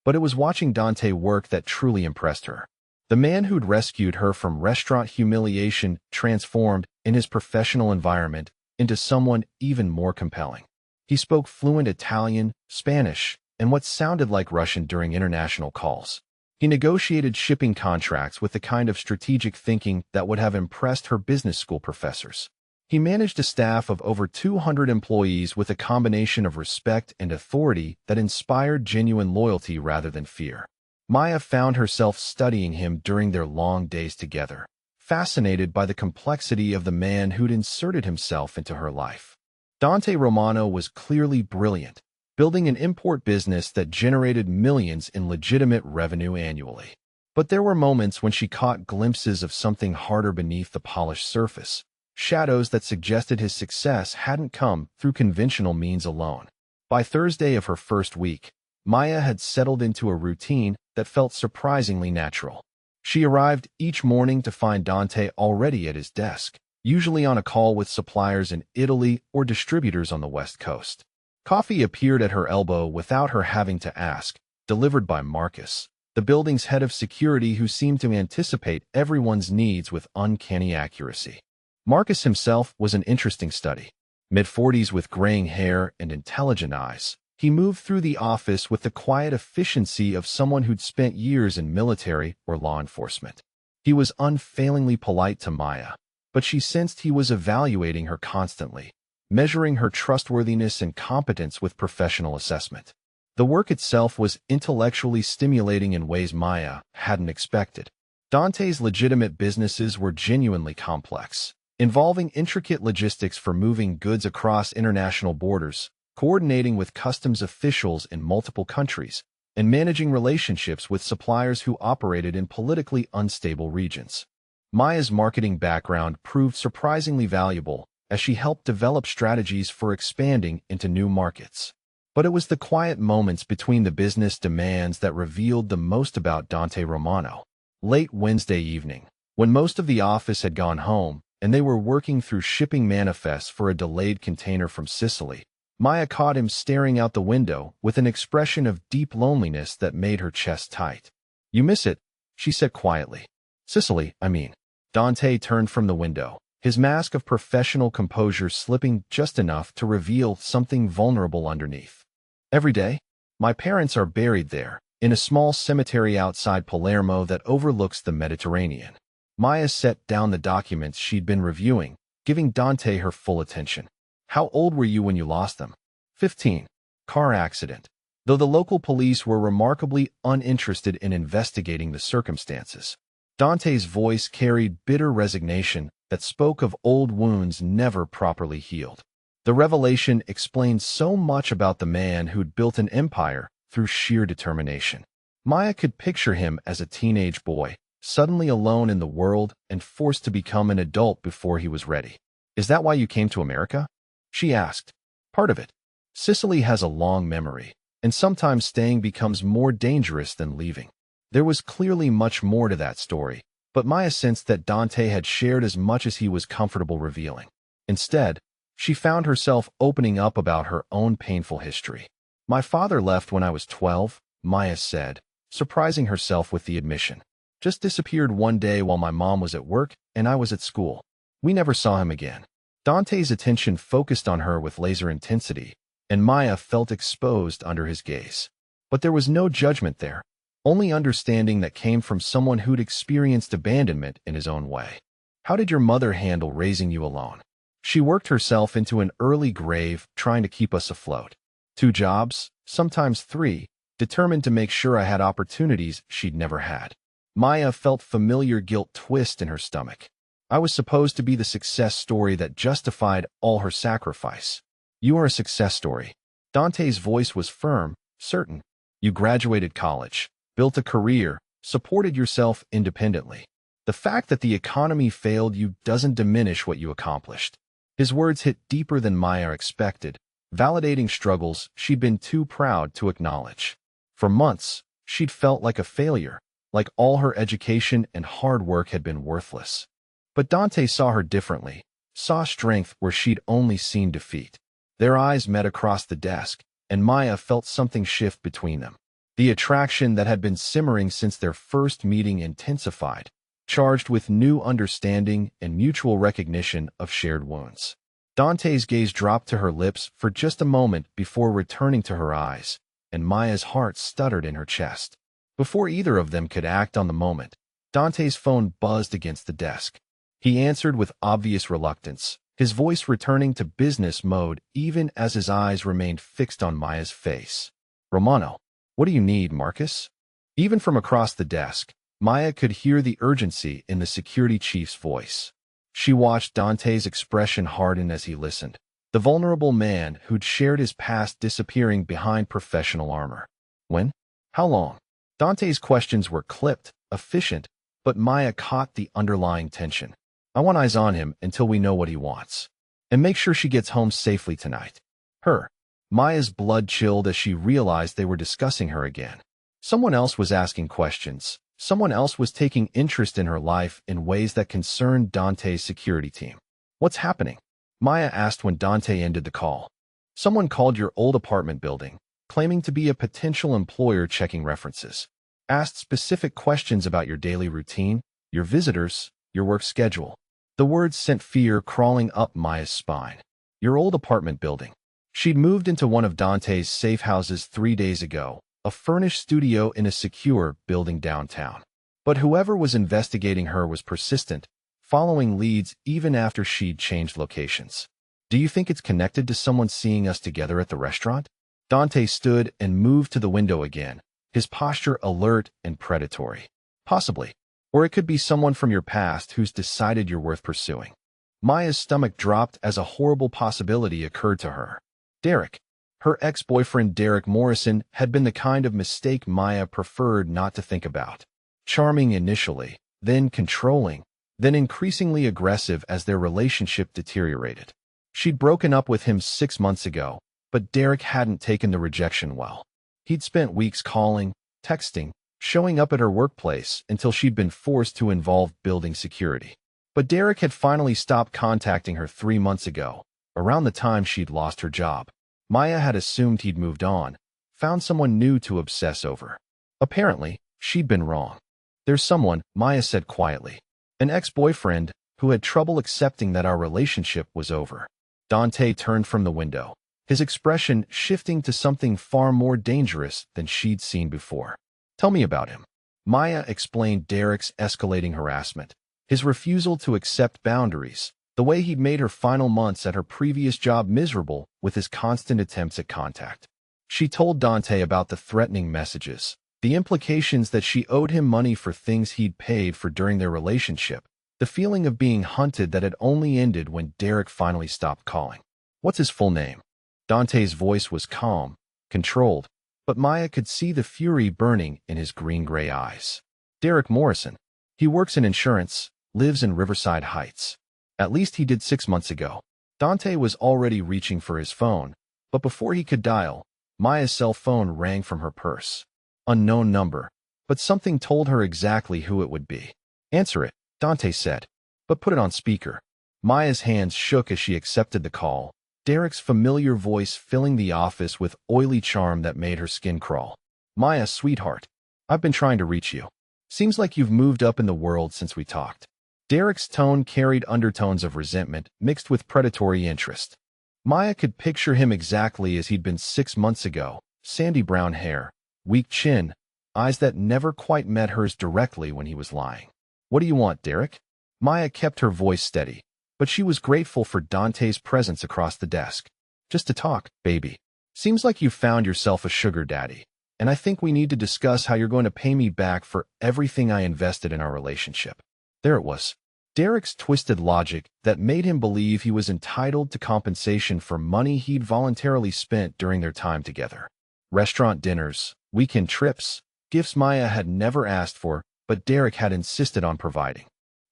But it was watching Dante work that truly impressed her. The man who'd rescued her from restaurant humiliation transformed, in his professional environment, into someone even more compelling. He spoke fluent Italian, Spanish, and what sounded like Russian during international calls. He negotiated shipping contracts with the kind of strategic thinking that would have impressed her business school professors. He managed a staff of over 200 employees with a combination of respect and authority that inspired genuine loyalty rather than fear. Maya found herself studying him during their long days together, fascinated by the complexity of the man who'd inserted himself into her life. Dante Romano was clearly brilliant, building an import business that generated millions in legitimate revenue annually. But there were moments when she caught glimpses of something harder beneath the polished surface, shadows that suggested his success hadn't come through conventional means alone. By Thursday of her first week, Maya had settled into a routine that felt surprisingly natural. She arrived each morning to find Dante already at his desk, usually on a call with suppliers in Italy or distributors on the West Coast. Coffee appeared at her elbow without her having to ask, delivered by Marcus, the building's head of security who seemed to anticipate everyone's needs with uncanny accuracy. Marcus himself was an interesting study. Mid-40s with graying hair and intelligent eyes, he moved through the office with the quiet efficiency of someone who'd spent years in military or law enforcement. He was unfailingly polite to Maya, but she sensed he was evaluating her constantly, measuring her trustworthiness and competence with professional assessment. The work itself was intellectually stimulating in ways Maya hadn't expected. Dante's legitimate businesses were genuinely complex, involving intricate logistics for moving goods across international borders, coordinating with customs officials in multiple countries, and managing relationships with suppliers who operated in politically unstable regions. Maya's marketing background proved surprisingly valuable as she helped develop strategies for expanding into new markets. But it was the quiet moments between the business demands that revealed the most about Dante Romano. Late Wednesday evening, when most of the office had gone home and they were working through shipping manifests for a delayed container from Sicily, Maya caught him staring out the window with an expression of deep loneliness that made her chest tight. "You miss it," she said quietly. "Sicily, I mean." Dante turned from the window, his mask of professional composure slipping just enough to reveal something vulnerable underneath. "Every day? My parents are buried there, in a small cemetery outside Palermo that overlooks the Mediterranean." Maya set down the documents she'd been reviewing, giving Dante her full attention. "How old were you when you lost them?" 15. Car accident. Though the local police were remarkably uninterested in investigating the circumstances, Dante's voice carried bitter resignation that spoke of old wounds never properly healed. The revelation explained so much about the man who'd built an empire through sheer determination. Maya could picture him as a teenage boy, suddenly alone in the world and forced to become an adult before he was ready. "Is that why you came to America?" she asked. "Part of it. Sicily has a long memory, and sometimes staying becomes more dangerous than leaving." There was clearly much more to that story, but Maya sensed that Dante had shared as much as he was comfortable revealing. Instead, she found herself opening up about her own painful history. "My father left when I was 12, Maya said, surprising herself with the admission. "Just disappeared one day while my mom was at work and I was at school. We never saw him again." Dante's attention focused on her with laser intensity, and Maya felt exposed under his gaze. But there was no judgment there, only understanding that came from someone who'd experienced abandonment in his own way. "How did your mother handle raising you alone?" "She worked herself into an early grave trying to keep us afloat. 2 jobs, sometimes 3, determined to make sure I had opportunities she'd never had." Maya felt familiar guilt twist in her stomach. I was supposed to be the success story that justified all her sacrifice. "You are a success story." Dante's voice was firm, certain. "You graduated college, built a career, supported yourself independently. The fact that the economy failed you doesn't diminish what you accomplished." His words hit deeper than Maya expected, validating struggles she'd been too proud to acknowledge. For months, she'd felt like a failure, like all her education and hard work had been worthless. But Dante saw her differently, saw strength where she'd only seen defeat. Their eyes met across the desk, and Maya felt something shift between them. The attraction that had been simmering since their first meeting intensified, charged with new understanding and mutual recognition of shared wounds. Dante's gaze dropped to her lips for just a moment before returning to her eyes, and Maya's heart stuttered in her chest. Before either of them could act on the moment, Dante's phone buzzed against the desk. He answered with obvious reluctance, his voice returning to business mode even as his eyes remained fixed on Maya's face. "Romano, what do you need, Marcus?" Even from across the desk, Maya could hear the urgency in the security chief's voice. She watched Dante's expression harden as he listened, the vulnerable man who'd shared his past disappearing behind professional armor. "When? How long?" Dante's questions were clipped, efficient, but Maya caught the underlying tension. "I want eyes on him until we know what he wants. And make sure she gets home safely tonight." Her. Maya's blood chilled as she realized they were discussing her again. Someone else was asking questions. Someone else was taking interest in her life in ways that concerned Dante's security team. "What's happening?" Maya asked when Dante ended the call. "Someone called your old apartment building, claiming to be a potential employer checking references. Asked specific questions about your daily routine, your visitors, your work schedule." The words sent fear crawling up Maya's spine. Your old apartment building. She'd moved into one of Dante's safe houses 3 days ago, a furnished studio in a secure building downtown. But whoever was investigating her was persistent, following leads even after she'd changed locations. "Do you think it's connected to someone seeing us together at the restaurant?" Dante stood and moved to the window again, his posture alert and predatory. "Possibly. Or it could be someone from your past who's decided you're worth pursuing." Maya's stomach dropped as a horrible possibility occurred to her. "Derek." Her ex-boyfriend Derek Morrison had been the kind of mistake Maya preferred not to think about. Charming initially, then controlling, then increasingly aggressive as their relationship deteriorated. She'd broken up with him 6 months ago, but Derek hadn't taken the rejection well. He'd spent weeks calling, texting, showing up at her workplace until she'd been forced to involve building security. But Derek had finally stopped contacting her 3 months ago, around the time she'd lost her job. Maya had assumed he'd moved on, found someone new to obsess over. Apparently, she'd been wrong. There's someone, Maya said quietly. An ex-boyfriend who had trouble accepting that our relationship was over. Dante turned from the window, his expression shifting to something far more dangerous than she'd seen before. Tell me about him. Maya explained Derek's escalating harassment, his refusal to accept boundaries, the way he'd made her final months at her previous job miserable with his constant attempts at contact. She told Dante about the threatening messages, the implications that she owed him money for things he'd paid for during their relationship, the feeling of being hunted that had only ended when Derek finally stopped calling. What's his full name? Dante's voice was calm, controlled, but Maya could see the fury burning in his green-gray eyes. Derek Morrison. He works in insurance, lives in Riverside Heights. At least he did 6 months ago. Dante was already reaching for his phone, but before he could dial, Maya's cell phone rang from her purse. Unknown number, but something told her exactly who it would be. Answer it, Dante said, but put it on speaker. Maya's hands shook as she accepted the call, Derek's familiar voice filling the office with oily charm that made her skin crawl. Maya, sweetheart, I've been trying to reach you. Seems like you've moved up in the world since we talked. Derek's tone carried undertones of resentment mixed with predatory interest. Maya could picture him exactly as he'd been 6 months ago, sandy brown hair, weak chin, eyes that never quite met hers directly when he was lying. What do you want, Derek? Maya kept her voice steady, but she was grateful for Dante's presence across the desk. Just to talk, baby. Seems like you've found yourself a sugar daddy, and I think we need to discuss how you're going to pay me back for everything I invested in our relationship. There it was. Derek's twisted logic that made him believe he was entitled to compensation for money he'd voluntarily spent during their time together. Restaurant dinners, weekend trips, gifts Maya had never asked for, but Derek had insisted on providing.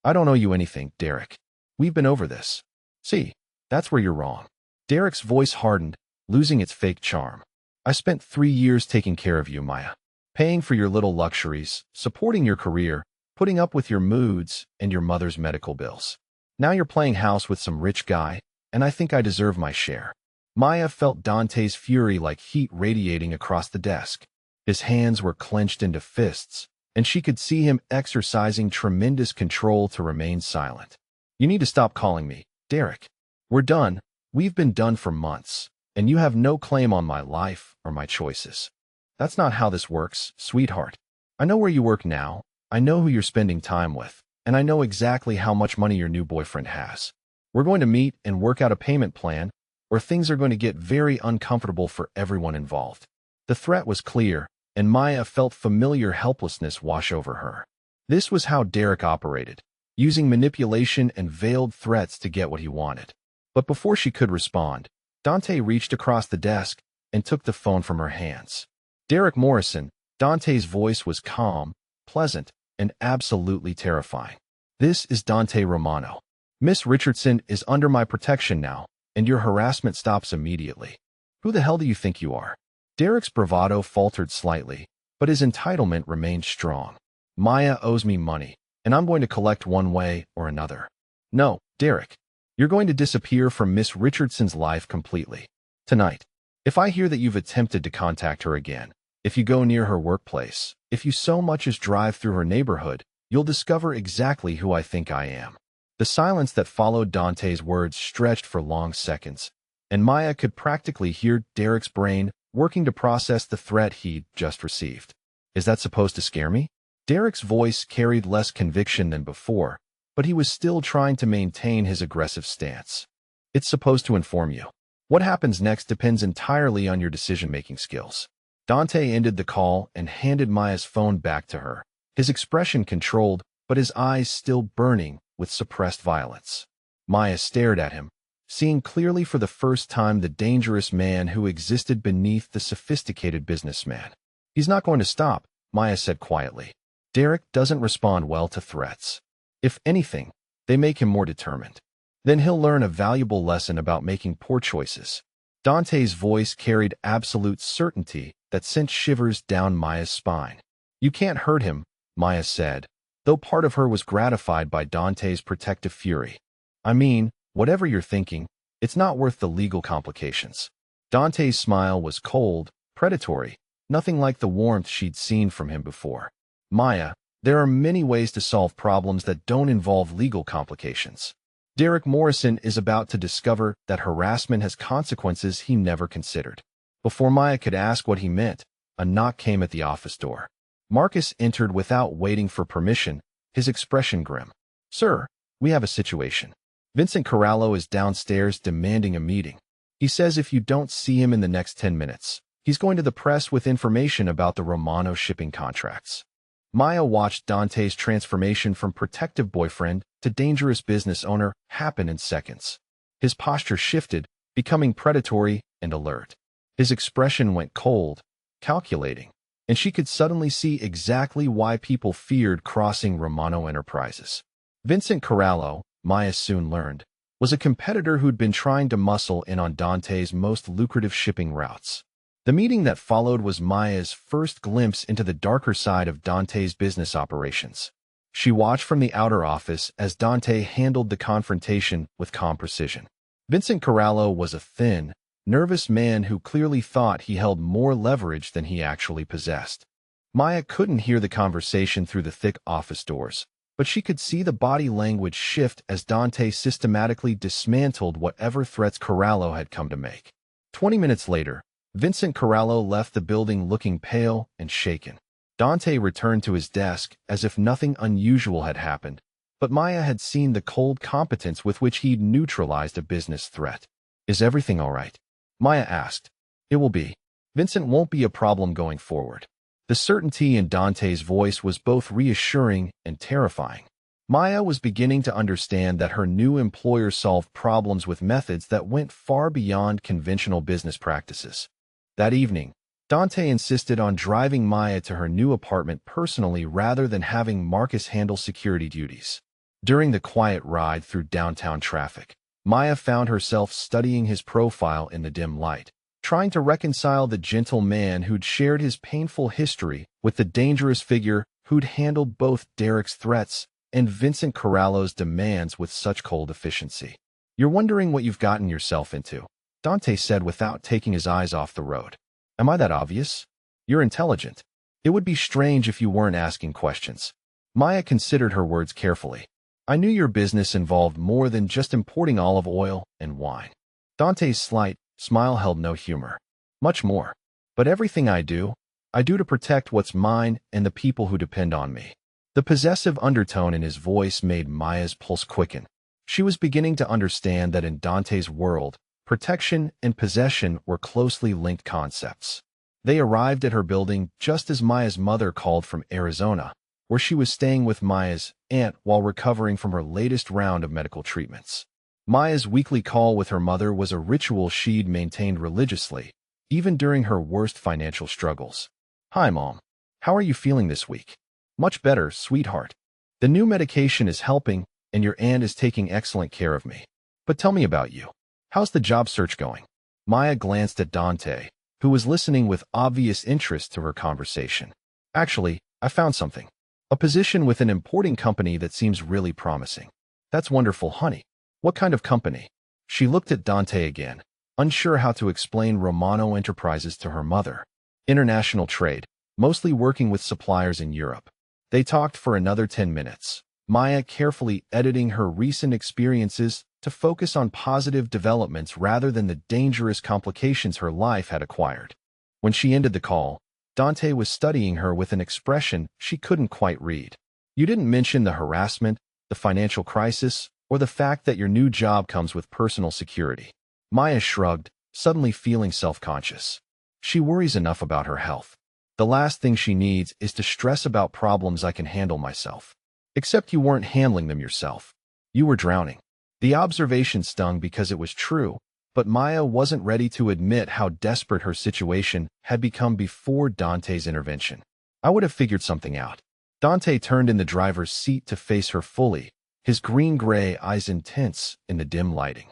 I don't owe you anything, Derek. We've been over this. See, that's where you're wrong. Derek's voice hardened, losing its fake charm. I spent 3 years taking care of you, Maya. Paying for your little luxuries, supporting your career, putting up with your moods and your mother's medical bills. Now you're playing house with some rich guy, and I think I deserve my share. Maya felt Dante's fury like heat radiating across the desk. His hands were clenched into fists, and she could see him exercising tremendous control to remain silent. You need to stop calling me, Derek. We're done. We've been done for months, and you have no claim on my life or my choices. That's not how this works, sweetheart. I know where you work now. I know who you're spending time with, and I know exactly how much money your new boyfriend has. We're going to meet and work out a payment plan, or things are going to get very uncomfortable for everyone involved. The threat was clear, and Maya felt familiar helplessness wash over her. This was how Derek operated, using manipulation and veiled threats to get what he wanted. But before she could respond, Dante reached across the desk and took the phone from her hands. Derek Morrison. Dante's voice was calm, pleasant, and absolutely terrifying. This is Dante Romano. Miss Richardson is under my protection now, and your harassment stops immediately. Who the hell do you think you are? Derek's bravado faltered slightly, but his entitlement remained strong. Maya owes me money, and I'm going to collect one way or another. No, Derek. You're going to disappear from Miss Richardson's life completely. Tonight. If I hear that you've attempted to contact her again, if you go near her workplace, if you so much as drive through her neighborhood, you'll discover exactly who I think I am. The silence that followed Dante's words stretched for long seconds, and Maya could practically hear Derek's brain working to process the threat he'd just received. Is that supposed to scare me? Derek's voice carried less conviction than before, but he was still trying to maintain his aggressive stance. It's supposed to inform you. What happens next depends entirely on your decision-making skills. Dante ended the call and handed Maya's phone back to her, his expression controlled, but his eyes still burning with suppressed violence. Maya stared at him, seeing clearly for the first time the dangerous man who existed beneath the sophisticated businessman. He's not going to stop, Maya said quietly. Derek doesn't respond well to threats. If anything, they make him more determined. Then he'll learn a valuable lesson about making poor choices. Dante's voice carried absolute certainty that sent shivers down Maya's spine. You can't hurt him, Maya said, though part of her was gratified by Dante's protective fury. I mean, whatever you're thinking, it's not worth the legal complications. Dante's smile was cold, predatory, nothing like the warmth she'd seen from him before. Maya, there are many ways to solve problems that don't involve legal complications. Derek Morrison is about to discover that harassment has consequences he never considered. Before Maya could ask what he meant, a knock came at the office door. Marcus entered without waiting for permission, his expression grim. Sir, we have a situation. Vincent Corallo is downstairs demanding a meeting. He says if you don't see him in the next 10 minutes, he's going to the press with information about the Romano shipping contracts. Maya watched Dante's transformation from protective boyfriend to dangerous business owner happen in seconds. His posture shifted, becoming predatory and alert. His expression went cold, calculating, and she could suddenly see exactly why people feared crossing Romano Enterprises. Vincent Corallo, Maya soon learned, was a competitor who'd been trying to muscle in on Dante's most lucrative shipping routes. The meeting that followed was Maya's first glimpse into the darker side of Dante's business operations. She watched from the outer office as Dante handled the confrontation with calm precision. Vincent Corallo was a thin, nervous man who clearly thought he held more leverage than he actually possessed. Maya couldn't hear the conversation through the thick office doors, but she could see the body language shift as Dante systematically dismantled whatever threats Corallo had come to make. 20 minutes later, Vincent Corallo left the building looking pale and shaken. Dante returned to his desk as if nothing unusual had happened, but Maya had seen the cold competence with which he'd neutralized a business threat. Is everything all right? Maya asked. It will be. Vincent won't be a problem going forward. The certainty in Dante's voice was both reassuring and terrifying. Maya was beginning to understand that her new employer solved problems with methods that went far beyond conventional business practices. That evening, Dante insisted on driving Maya to her new apartment personally rather than having Marcus handle security duties. During the quiet ride through downtown traffic, Maya found herself studying his profile in the dim light, trying to reconcile the gentle man who'd shared his painful history with the dangerous figure who'd handled both Derek's threats and Vincent Corallo's demands with such cold efficiency. You're wondering what you've gotten yourself into, Dante said without taking his eyes off the road. Am I that obvious? You're intelligent. It would be strange if you weren't asking questions. Maya considered her words carefully. I knew your business involved more than just importing olive oil and wine. Dante's slight smile held no humor. Much more. But everything I do to protect what's mine and the people who depend on me. The possessive undertone in his voice made Maya's pulse quicken. She was beginning to understand that in Dante's world, protection and possession were closely linked concepts. They arrived at her building just as Maya's mother called from Arizona, where she was staying with Maya's aunt while recovering from her latest round of medical treatments. Maya's weekly call with her mother was a ritual she'd maintained religiously, even during her worst financial struggles. Hi, Mom. How are you feeling this week? Much better, sweetheart. The new medication is helping, and your aunt is taking excellent care of me. But tell me about you. How's the job search going? Maya glanced at Dante, who was listening with obvious interest to her conversation. Actually, I found something. A position with an importing company that seems really promising. That's wonderful, honey. What kind of company? She looked at Dante again, unsure how to explain Romano Enterprises to her mother. International trade, mostly working with suppliers in Europe. They talked for another 10 minutes, Maya carefully editing her recent experiences to focus on positive developments rather than the dangerous complications her life had acquired. When she ended the call, Dante was studying her with an expression she couldn't quite read. You didn't mention the harassment, the financial crisis, or the fact that your new job comes with personal security. Maya shrugged, suddenly feeling self-conscious. She worries enough about her health. The last thing she needs is to stress about problems I can handle myself. Except you weren't handling them yourself. You were drowning. The observation stung because it was true, but Maya wasn't ready to admit how desperate her situation had become before Dante's intervention. I would have figured something out. Dante turned in the driver's seat to face her fully, his green-gray eyes intense in the dim lighting.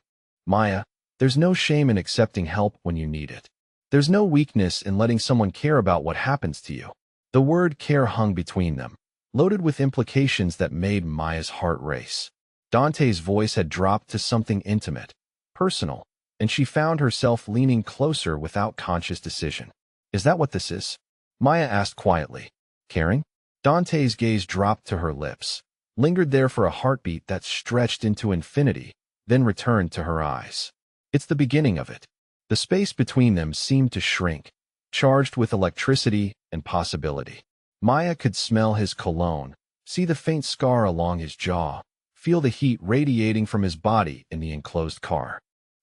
Maya, there's no shame in accepting help when you need it. There's no weakness in letting someone care about what happens to you. The word care hung between them, loaded with implications that made Maya's heart race. Dante's voice had dropped to something intimate, personal, and she found herself leaning closer without conscious decision. Is that what this is? Maya asked quietly. Caring? Dante's gaze dropped to her lips, lingered there for a heartbeat that stretched into infinity, then returned to her eyes. It's the beginning of it. The space between them seemed to shrink, charged with electricity and possibility. Maya could smell his cologne, see the faint scar along his jaw, feel the heat radiating from his body in the enclosed car.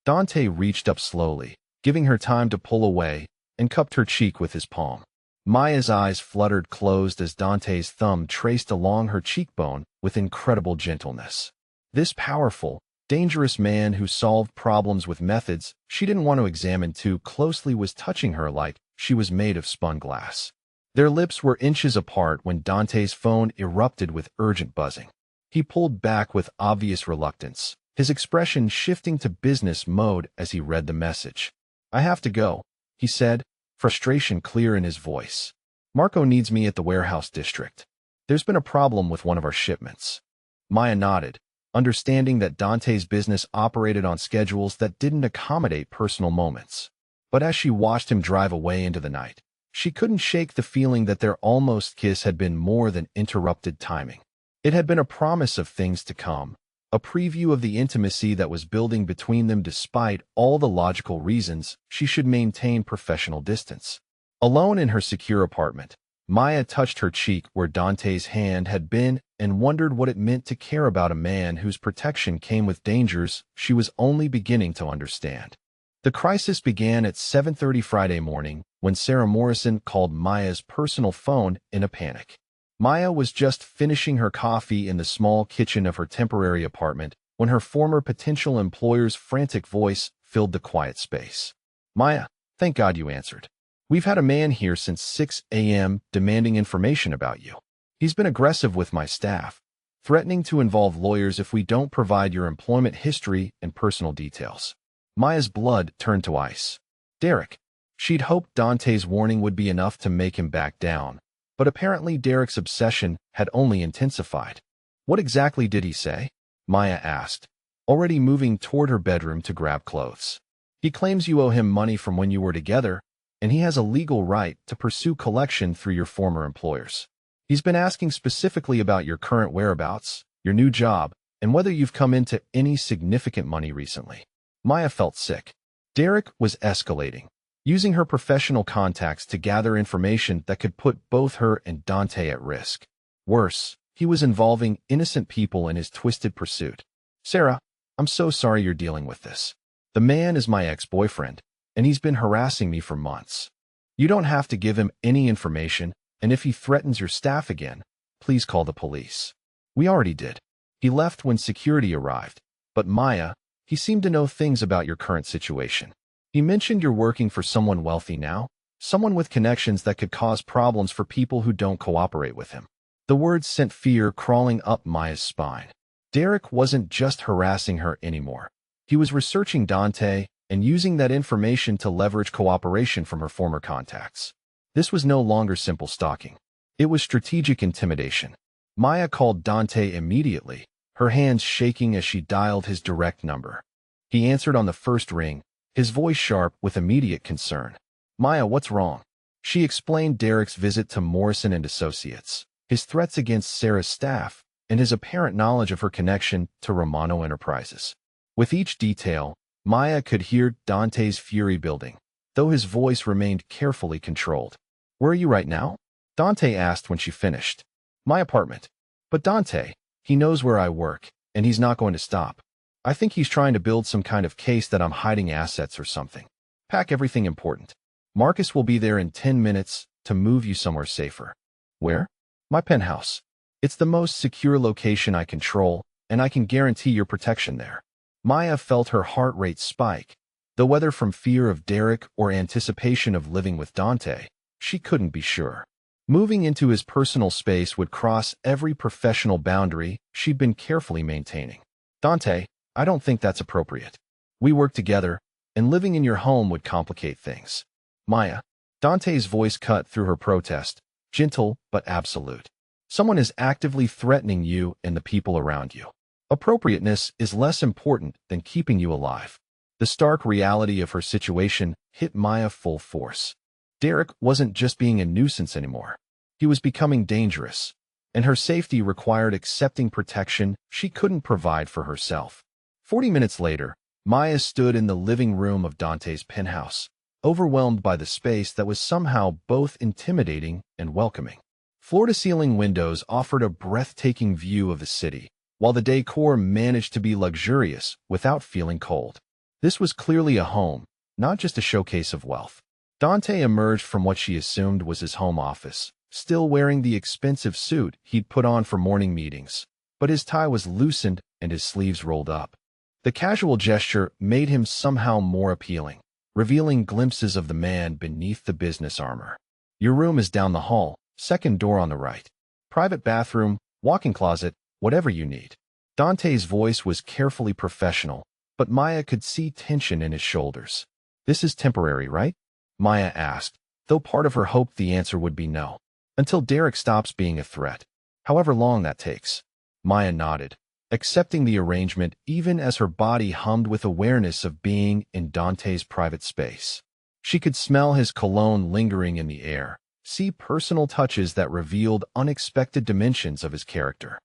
Dante reached up slowly, giving her time to pull away, and cupped her cheek with his palm. Maya's eyes fluttered closed as Dante's thumb traced along her cheekbone with incredible gentleness. This powerful, dangerous man who solved problems with methods she didn't want to examine too closely was touching her like she was made of spun glass. Their lips were inches apart when Dante's phone erupted with urgent buzzing. He pulled back with obvious reluctance, his expression shifting to business mode as he read the message. I have to go, he said, frustration clear in his voice. Marco needs me at the warehouse district. There's been a problem with one of our shipments. Maya nodded, understanding that Dante's business operated on schedules that didn't accommodate personal moments. But as she watched him drive away into the night, she couldn't shake the feeling that their almost kiss had been more than interrupted timing. It had been a promise of things to come, a preview of the intimacy that was building between them despite all the logical reasons she should maintain professional distance. Alone in her secure apartment, Maya touched her cheek where Dante's hand had been and wondered what it meant to care about a man whose protection came with dangers she was only beginning to understand. The crisis began at 7:30 Friday morning when Sarah Morrison called Maya's personal phone in a panic. Maya was just finishing her coffee in the small kitchen of her temporary apartment when her former potential employer's frantic voice filled the quiet space. Maya, thank God you answered. We've had a man here since 6 a.m. demanding information about you. He's been aggressive with my staff, threatening to involve lawyers if we don't provide your employment history and personal details. Maya's blood turned to ice. Derek. She'd hoped Dante's warning would be enough to make him back down, but apparently Derek's obsession had only intensified. What exactly did he say? Maya asked, already moving toward her bedroom to grab clothes. He claims you owe him money from when you were together, and he has a legal right to pursue collection through your former employers. He's been asking specifically about your current whereabouts, your new job, and whether you've come into any significant money recently. Maya felt sick. Derek was escalating, using her professional contacts to gather information that could put both her and Dante at risk. Worse, he was involving innocent people in his twisted pursuit. Sarah, I'm so sorry you're dealing with this. The man is my ex-boyfriend, and he's been harassing me for months. You don't have to give him any information, and if he threatens your staff again, please call the police. We already did. He left when security arrived, but Maya, he seemed to know things about your current situation. He mentioned you're working for someone wealthy now, someone with connections that could cause problems for people who don't cooperate with him. The words sent fear crawling up Maya's spine. Derek wasn't just harassing her anymore. He was researching Dante and using that information to leverage cooperation from her former contacts. This was no longer simple stalking. It was strategic intimidation. Maya called Dante immediately, her hands shaking as she dialed his direct number. He answered on the first ring, his voice sharp with immediate concern. Maya, what's wrong? She explained Derek's visit to Morrison and Associates, his threats against Sarah's staff, and his apparent knowledge of her connection to Romano Enterprises. With each detail, Maya could hear Dante's fury building, though his voice remained carefully controlled. Where are you right now? Dante asked when she finished. My apartment. But Dante, he knows where I work, and he's not going to stop. I think he's trying to build some kind of case that I'm hiding assets or something. Pack everything important. Marcus will be there in 10 minutes to move you somewhere safer. Where? My penthouse. It's the most secure location I control, and I can guarantee your protection there. Maya felt her heart rate spike, though whether from fear of Derek or anticipation of living with Dante, she couldn't be sure. Moving into his personal space would cross every professional boundary she'd been carefully maintaining. Dante, I don't think that's appropriate. We work together, and living in your home would complicate things. Maya. Dante's voice cut through her protest, gentle but absolute. Someone is actively threatening you and the people around you. Appropriateness is less important than keeping you alive. The stark reality of her situation hit Maya full force. Derek wasn't just being a nuisance anymore. He was becoming dangerous, and her safety required accepting protection she couldn't provide for herself. 40 minutes later, Maya stood in the living room of Dante's penthouse, overwhelmed by the space that was somehow both intimidating and welcoming. Floor-to-ceiling windows offered a breathtaking view of the city, while the decor managed to be luxurious without feeling cold. This was clearly a home, not just a showcase of wealth. Dante emerged from what she assumed was his home office, still wearing the expensive suit he'd put on for morning meetings, but his tie was loosened and his sleeves rolled up. The casual gesture made him somehow more appealing, revealing glimpses of the man beneath the business armor. Your room is down the hall, second door on the right. Private bathroom, walk-in closet, whatever you need. Dante's voice was carefully professional, but Maya could see tension in his shoulders. This is temporary, right? Maya asked, though part of her hoped the answer would be no. Until Derek stops being a threat. However long that takes. Maya nodded, accepting the arrangement even as her body hummed with awareness of being in Dante's private space. She could smell his cologne lingering in the air, see personal touches that revealed unexpected dimensions of his character.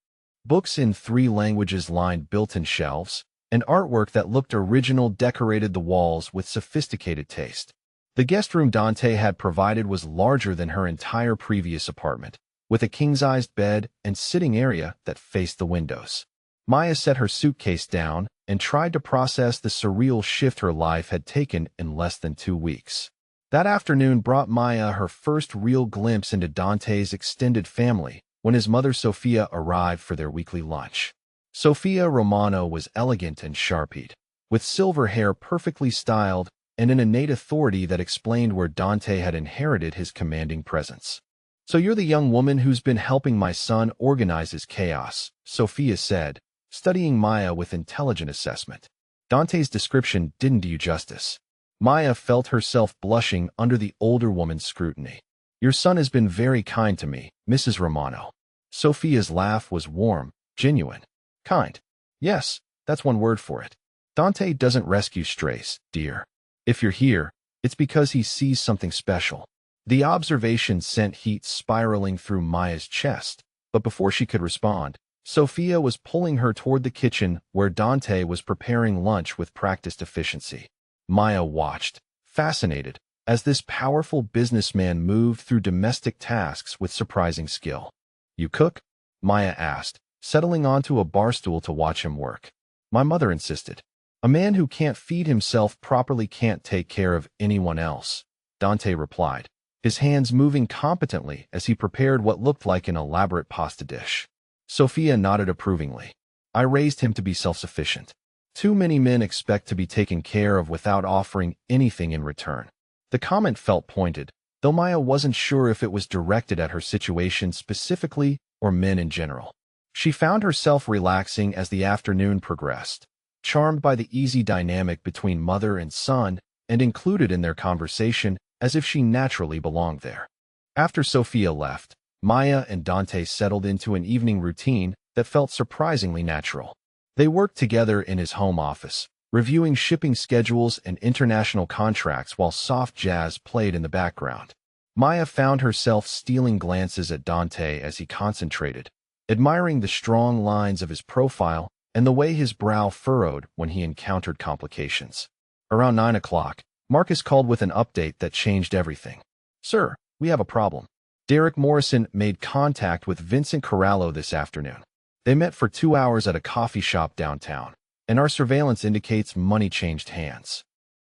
Books in 3 languages lined built-in shelves, and artwork that looked original decorated the walls with sophisticated taste. The guest room Dante had provided was larger than her entire previous apartment, with a king-sized bed and sitting area that faced the windows. Maya set her suitcase down and tried to process the surreal shift her life had taken in less than 2 weeks. That afternoon brought Maya her first real glimpse into Dante's extended family when his mother Sofia arrived for their weekly lunch. Sofia Romano was elegant and sharp-eyed, with silver hair perfectly styled and an innate authority that explained where Dante had inherited his commanding presence. "So you're the young woman who's been helping my son organize his chaos," Sofia said, studying Maya with intelligent assessment. Dante's description didn't do you justice. Maya felt herself blushing under the older woman's scrutiny. "Your son has been very kind to me, Mrs. Romano." Sofia's laugh was warm, genuine. "Kind. Yes, that's one word for it. Dante doesn't rescue strays, dear. If you're here, it's because he sees something special." The observation sent heat spiraling through Maya's chest, but before she could respond, Sofia was pulling her toward the kitchen where Dante was preparing lunch with practiced efficiency. Maya watched, fascinated, as this powerful businessman moved through domestic tasks with surprising skill. "You cook?" Maya asked, settling onto a bar stool to watch him work. "My mother insisted. A man who can't feed himself properly can't take care of anyone else," Dante replied, his hands moving competently as he prepared what looked like an elaborate pasta dish. Sofia nodded approvingly. "I raised him to be self-sufficient. Too many men expect to be taken care of without offering anything in return." The comment felt pointed, though Maya wasn't sure if it was directed at her situation specifically or men in general. She found herself relaxing as the afternoon progressed, charmed by the easy dynamic between mother and son and included in their conversation as if she naturally belonged there. After Sofia left, Maya and Dante settled into an evening routine that felt surprisingly natural. They worked together in his home office, reviewing shipping schedules and international contracts while soft jazz played in the background. Maya found herself stealing glances at Dante as he concentrated, admiring the strong lines of his profile and the way his brow furrowed when he encountered complications. Around 9 o'clock, Marcus called with an update that changed everything. "Sir, we have a problem. Derek Morrison made contact with Vincent Corallo this afternoon. They met for 2 hours at a coffee shop downtown, and our surveillance indicates money changed hands."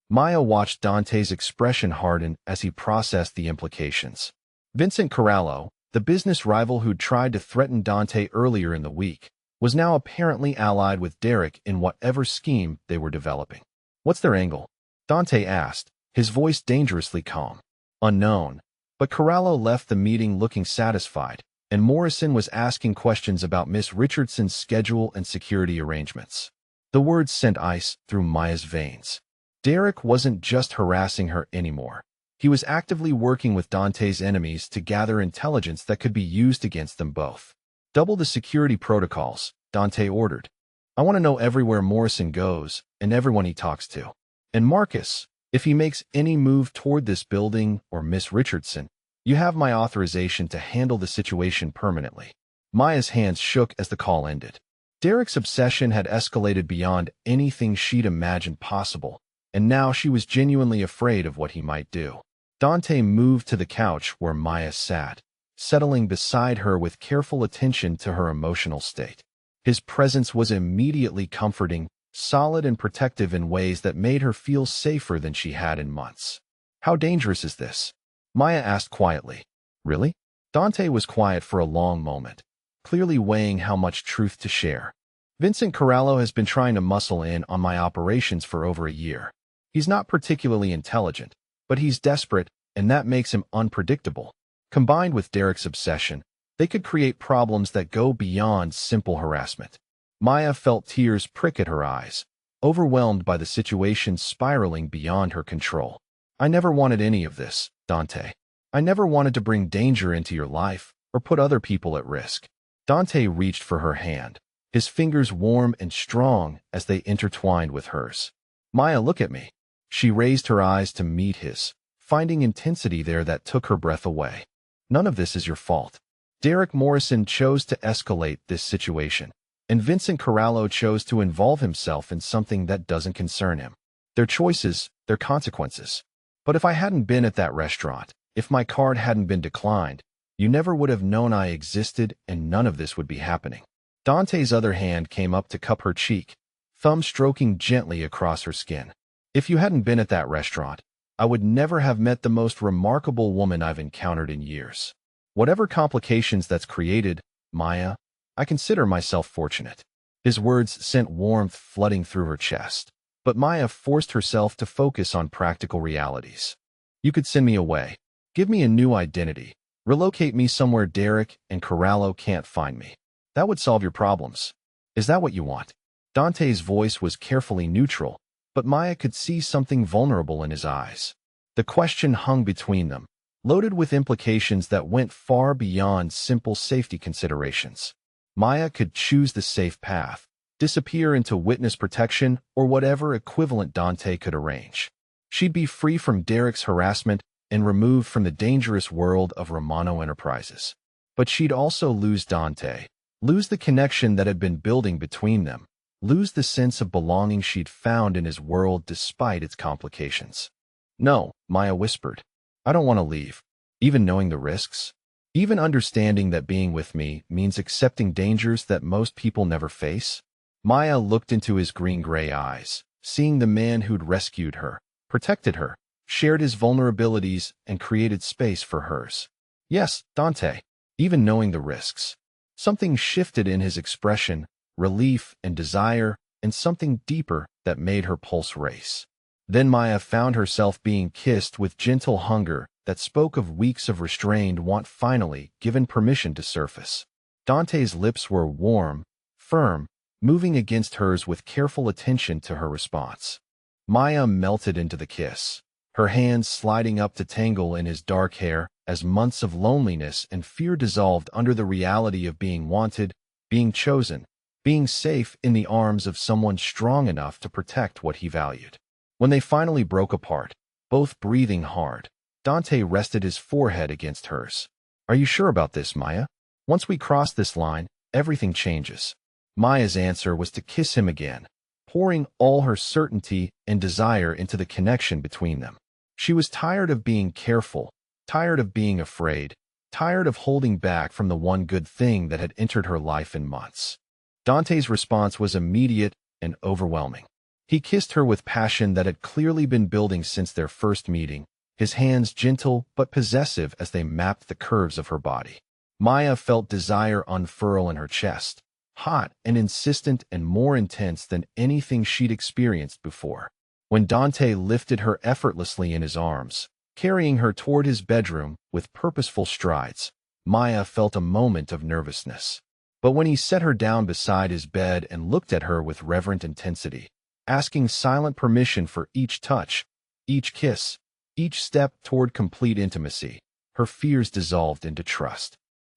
Maya watched Dante's expression harden as he processed the implications. Vincent Corallo, the business rival who'd tried to threaten Dante earlier in the week, was now apparently allied with Derek in whatever scheme they were developing. What's their angle? Dante asked, his voice dangerously calm. Unknown. But Corallo left the meeting looking satisfied, and Morrison was asking questions about Miss Richardson's schedule and security arrangements. The words sent ice through Maya's veins. Derek wasn't just harassing her anymore. He was actively working with Dante's enemies to gather intelligence that could be used against them both. Double the security protocols, Dante ordered. I want to know everywhere Morrison goes and everyone he talks to. And Marcus, if he makes any move toward this building or Miss Richardson, you have my authorization to handle the situation permanently. Maya's hands shook as the call ended. Derek's obsession had escalated beyond anything she'd imagined possible, and now she was genuinely afraid of what he might do. Dante moved to the couch where Maya sat, settling beside her with careful attention to her emotional state. His presence was immediately comforting, solid and protective in ways that made her feel safer than she had in months. How dangerous is this? Maya asked quietly. Really? Dante was quiet for a long moment, clearly weighing how much truth to share. Vincent Corallo has been trying to muscle in on my operations for over a year. He's not particularly intelligent, but he's desperate, and that makes him unpredictable. Combined with Derek's obsession, they could create problems that go beyond simple harassment. Maya felt tears prick at her eyes, overwhelmed by the situation spiraling beyond her control. I never wanted any of this, Dante. I never wanted to bring danger into your life or put other people at risk. Dante reached for her hand, his fingers warm and strong as they intertwined with hers. Maya, look at me. She raised her eyes to meet his, finding intensity there that took her breath away. None of this is your fault. Derek Morrison chose to escalate this situation, and Vincent Corallo chose to involve himself in something that doesn't concern him. Their choices, their consequences. But if I hadn't been at that restaurant, if my card hadn't been declined, you never would have known I existed and none of this would be happening. Dante's other hand came up to cup her cheek, thumb stroking gently across her skin. If you hadn't been at that restaurant, I would never have met the most remarkable woman I've encountered in years. Whatever complications that's created, Maya, I consider myself fortunate. His words sent warmth flooding through her chest, but Maya forced herself to focus on practical realities. You could send me away, give me a new identity, relocate me somewhere Derek and Corallo can't find me. That would solve your problems. Is that what you want? Dante's voice was carefully neutral, but Maya could see something vulnerable in his eyes. The question hung between them, loaded with implications that went far beyond simple safety considerations. Maya could choose the safe path, disappear into witness protection or whatever equivalent Dante could arrange. She'd be free from Derek's harassment and removed from the dangerous world of Romano Enterprises. But she'd also lose Dante, lose the connection that had been building between them, lose the sense of belonging she'd found in his world despite its complications. No, Maya whispered. I don't want to leave, even knowing the risks. Even understanding that being with me means accepting dangers that most people never face. Maya looked into his green-gray eyes, seeing the man who'd rescued her, protected her, shared his vulnerabilities, and created space for hers. Yes, Dante, even knowing the risks. Something shifted in his expression, relief and desire, and something deeper that made her pulse race. Then Maya found herself being kissed with gentle hunger that spoke of weeks of restrained want finally given permission to surface. Dante's lips were warm, firm, moving against hers with careful attention to her response. Maya melted into the kiss, her hands sliding up to tangle in his dark hair as months of loneliness and fear dissolved under the reality of being wanted, being chosen, being safe in the arms of someone strong enough to protect what he valued. When they finally broke apart, both breathing hard, Dante rested his forehead against hers. Are you sure about this, Maya? Once we cross this line, everything changes. Maya's answer was to kiss him again, pouring all her certainty and desire into the connection between them. She was tired of being careful, tired of being afraid, tired of holding back from the one good thing that had entered her life in months. Dante's response was immediate and overwhelming. He kissed her with passion that had clearly been building since their first meeting, his hands gentle but possessive as they mapped the curves of her body. Maya felt desire unfurl in her chest, hot and insistent and more intense than anything she'd experienced before. When Dante lifted her effortlessly in his arms, carrying her toward his bedroom with purposeful strides, Maya felt a moment of nervousness. But when he set her down beside his bed and looked at her with reverent intensity, asking silent permission for each touch, each kiss, each step toward complete intimacy, her fears dissolved into trust.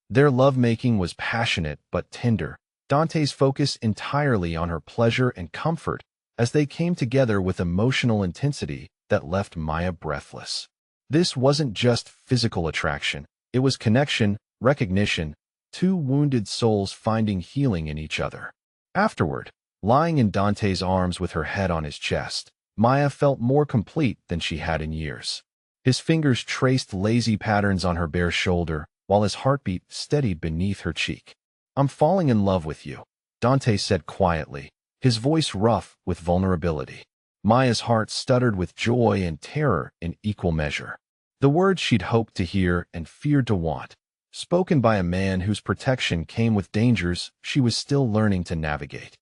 Their lovemaking was passionate but tender, Dante's focus entirely on her pleasure and comfort as they came together with emotional intensity that left Maya breathless. This wasn't just physical attraction, it was connection, recognition, two wounded souls finding healing in each other. Afterward, lying in Dante's arms with her head on his chest, Maya felt more complete than she had in years. His fingers traced lazy patterns on her bare shoulder, while his heartbeat steadied beneath her cheek. "I'm falling in love with you," Dante said quietly, his voice rough with vulnerability. Maya's heart stuttered with joy and terror in equal measure. The words she'd hoped to hear and feared to want, spoken by a man whose protection came with dangers she was still learning to navigate.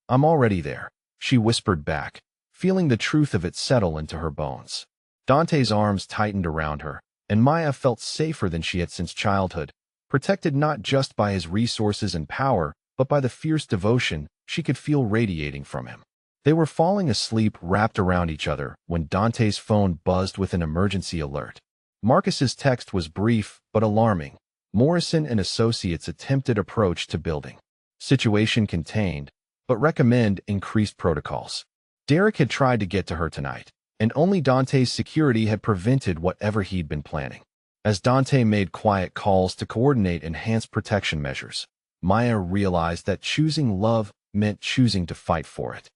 "I'm already there," she whispered back, feeling the truth of it settle into her bones. Dante's arms tightened around her, and Maya felt safer than she had since childhood, protected not just by his resources and power, but by the fierce devotion she could feel radiating from him. They were falling asleep wrapped around each other when Dante's phone buzzed with an emergency alert. Marcus's text was brief but alarming. Morrison and Associates attempted approach to building. Situation contained, but recommend increased protocols. Derek had tried to get to her tonight, and only Dante's security had prevented whatever he'd been planning. As Dante made quiet calls to coordinate enhanced protection measures, Maya realized that choosing love meant choosing to fight for it.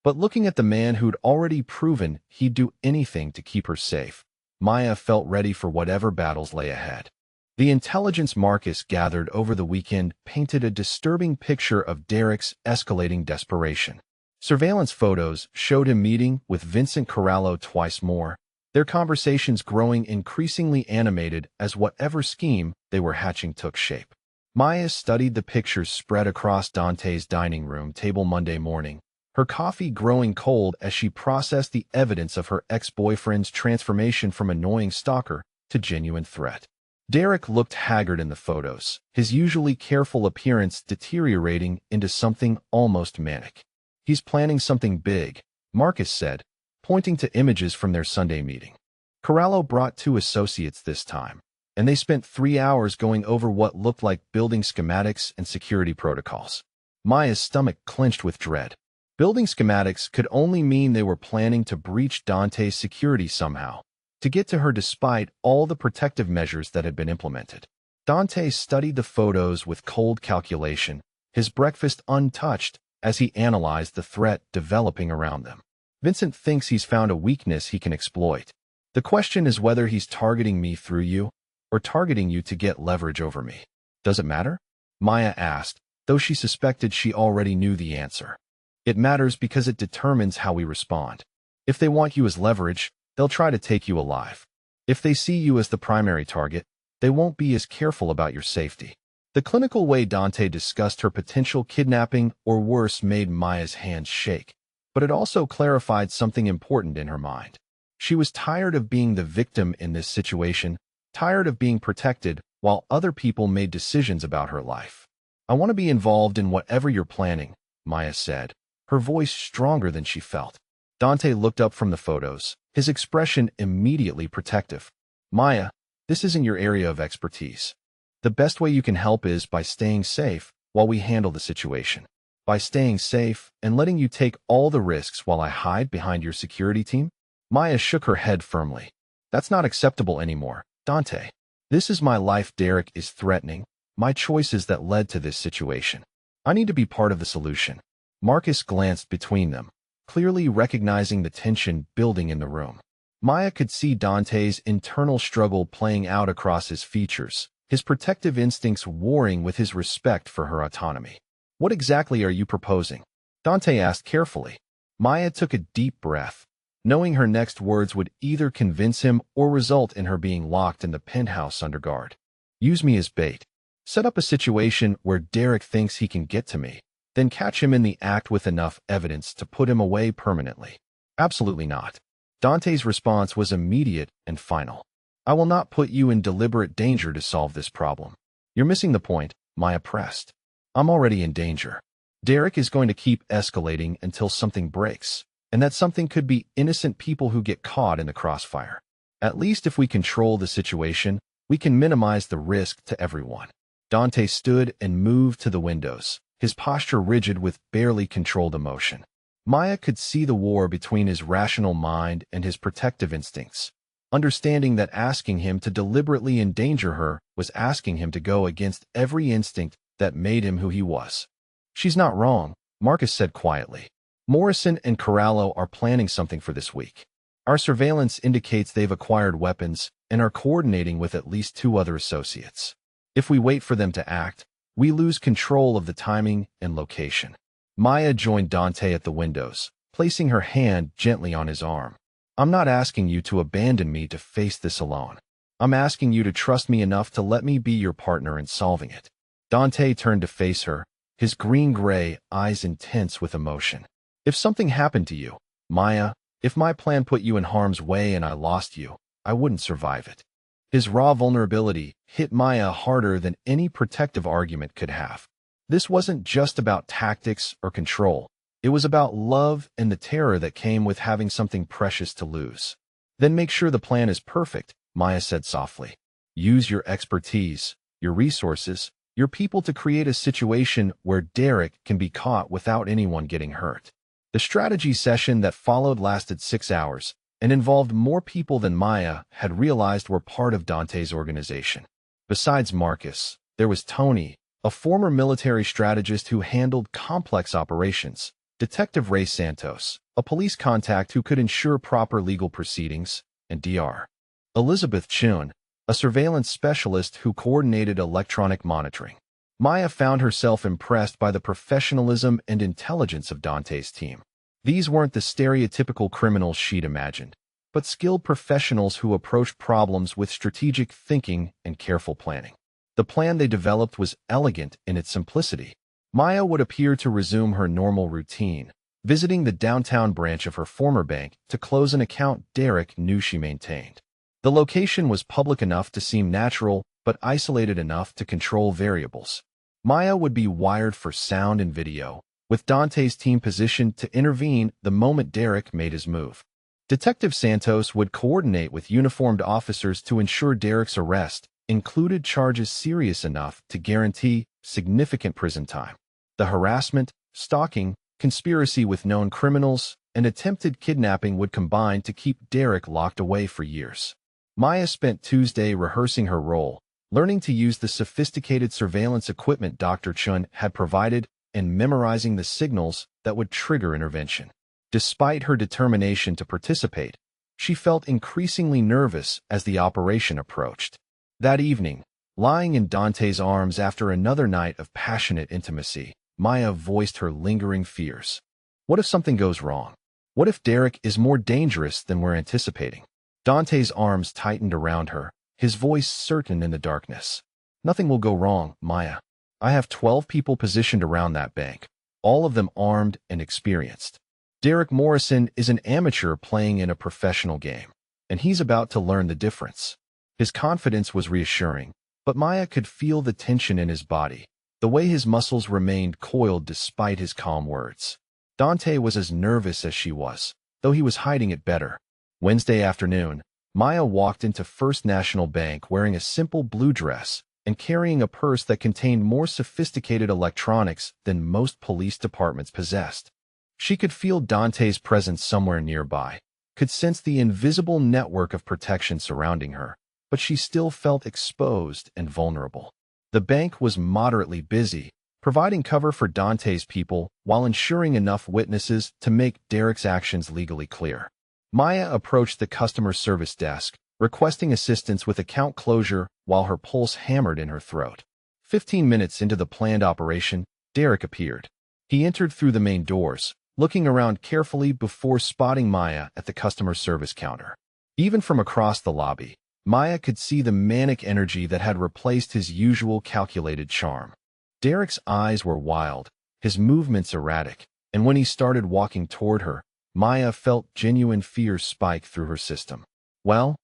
But looking at the man who'd already proven he'd do anything to keep her safe, Maya felt ready for whatever battles lay ahead. The intelligence Marcus gathered over the weekend painted a disturbing picture of Derek's escalating desperation. Surveillance photos showed him meeting with Vincent Corallo twice more, their conversations growing increasingly animated as whatever scheme they were hatching took shape. Maya studied the pictures spread across Dante's dining room table Monday morning, her coffee growing cold as she processed the evidence of her ex-boyfriend's transformation from annoying stalker to genuine threat. Derek looked haggard in the photos, his usually careful appearance deteriorating into something almost manic. "He's planning something big," Marcus said, pointing to images from their Sunday meeting. Corallo brought 2 associates this time, and they spent 3 hours going over what looked like building schematics and security protocols. Maya's stomach clenched with dread. Building schematics could only mean they were planning to breach Dante's security somehow, to get to her despite all the protective measures that had been implemented. Dante studied the photos with cold calculation, his breakfast untouched as he analyzed the threat developing around them. "Vincent thinks he's found a weakness he can exploit. The question is whether he's targeting me through you, or targeting you to get leverage over me. Does it matter?" Maya asked, though she suspected she already knew the answer. "It matters because it determines how we respond. If they want you as leverage, they'll try to take you alive. If they see you as the primary target, they won't be as careful about your safety." The clinical way Dante discussed her potential kidnapping or worse made Maya's hands shake, but it also clarified something important in her mind. She was tired of being the victim in this situation, tired of being protected while other people made decisions about her life. "I want to be involved in whatever you're planning," Maya said, her voice stronger than she felt. Dante looked up from the photos, his expression immediately protective. "Maya, this isn't your area of expertise. The best way you can help is by staying safe while we handle the situation. By staying safe and letting you take all the risks while I hide behind your security team." Maya shook her head firmly. "That's not acceptable anymore, Dante. This is my life Derek is threatening, my choices that led to this situation. I need to be part of the solution." Marcus glanced between them, clearly recognizing the tension building in the room. Maya could see Dante's internal struggle playing out across his features, his protective instincts warring with his respect for her autonomy. "What exactly are you proposing?" Dante asked carefully. Maya took a deep breath, knowing her next words would either convince him or result in her being locked in the penthouse under guard. "Use me as bait. Set up a situation where Derek thinks he can get to me, then catch him in the act with enough evidence to put him away permanently? Absolutely not. Dante's response was immediate and final. I will not put you in deliberate danger to solve this problem. You're missing the point, Maya pressed. I'm already in danger. Derek is going to keep escalating until something breaks, and that something could be innocent people who get caught in the crossfire. At least if we control the situation, we can minimize the risk to everyone. Dante stood and moved to the windows, his posture rigid with barely controlled emotion. Maya could see the war between his rational mind and his protective instincts, understanding that asking him to deliberately endanger her was asking him to go against every instinct that made him who he was. She's not wrong, Marcus said quietly. Morrison and Corallo are planning something for this week. Our surveillance indicates they've acquired weapons and are coordinating with at least 2 other associates. If we wait for them to act, we lose control of the timing and location. Maya joined Dante at the windows, placing her hand gently on his arm. I'm not asking you to abandon me to face this alone. I'm asking you to trust me enough to let me be your partner in solving it. Dante turned to face her, his green-gray eyes intense with emotion. If something happened to you, Maya, if my plan put you in harm's way and I lost you, I wouldn't survive it. His raw vulnerability hit Maya harder than any protective argument could have. This wasn't just about tactics or control. It was about love and the terror that came with having something precious to lose. Then make sure the plan is perfect, Maya said softly. Use your expertise, your resources, your people to create a situation where Derek can be caught without anyone getting hurt. The strategy session that followed lasted 6 hours and involved more people than Maya had realized were part of Dante's organization. Besides Marcus, there was Tony, a former military strategist who handled complex operations, Detective Ray Santos, a police contact who could ensure proper legal proceedings, and Dr. Elizabeth Chun, a surveillance specialist who coordinated electronic monitoring. Maya found herself impressed by the professionalism and intelligence of Dante's team. These weren't the stereotypical criminals she'd imagined, but skilled professionals who approached problems with strategic thinking and careful planning. The plan they developed was elegant in its simplicity. Maya would appear to resume her normal routine, visiting the downtown branch of her former bank to close an account Derek knew she maintained. The location was public enough to seem natural, but isolated enough to control variables. Maya would be wired for sound and video, with Dante's team positioned to intervene the moment Derek made his move. Detective Santos would coordinate with uniformed officers to ensure Derek's arrest included charges serious enough to guarantee significant prison time. The harassment, stalking, conspiracy with known criminals, and attempted kidnapping would combine to keep Derek locked away for years. Maya spent Tuesday rehearsing her role, learning to use the sophisticated surveillance equipment Dr. Chun had provided and memorizing the signals that would trigger intervention. Despite her determination to participate, she felt increasingly nervous as the operation approached. That evening, lying in Dante's arms after another night of passionate intimacy, Maya voiced her lingering fears. What if something goes wrong? What if Derek is more dangerous than we're anticipating? Dante's arms tightened around her, his voice certain in the darkness. Nothing will go wrong, Maya. I have 12 people positioned around that bank, all of them armed and experienced. Derek Morrison is an amateur playing in a professional game, and he's about to learn the difference. His confidence was reassuring, but Maya could feel the tension in his body, the way his muscles remained coiled despite his calm words. Dante was as nervous as she was, though he was hiding it better. Wednesday afternoon, Maya walked into First National Bank wearing a simple blue dress and carrying a purse that contained more sophisticated electronics than most police departments possessed. She could feel Dante's presence somewhere nearby, could sense the invisible network of protection surrounding her, but she still felt exposed and vulnerable. The bank was moderately busy, providing cover for Dante's people while ensuring enough witnesses to make Derek's actions legally clear. Maya approached the customer service desk, requesting assistance with account closure while her pulse hammered in her throat. 15 minutes into the planned operation, Derek appeared. He entered through the main doors, looking around carefully before spotting Maya at the customer service counter. Even from across the lobby, Maya could see the manic energy that had replaced his usual calculated charm. Derek's eyes were wild, his movements erratic, and when he started walking toward her, Maya felt genuine fear spike through her system. Well,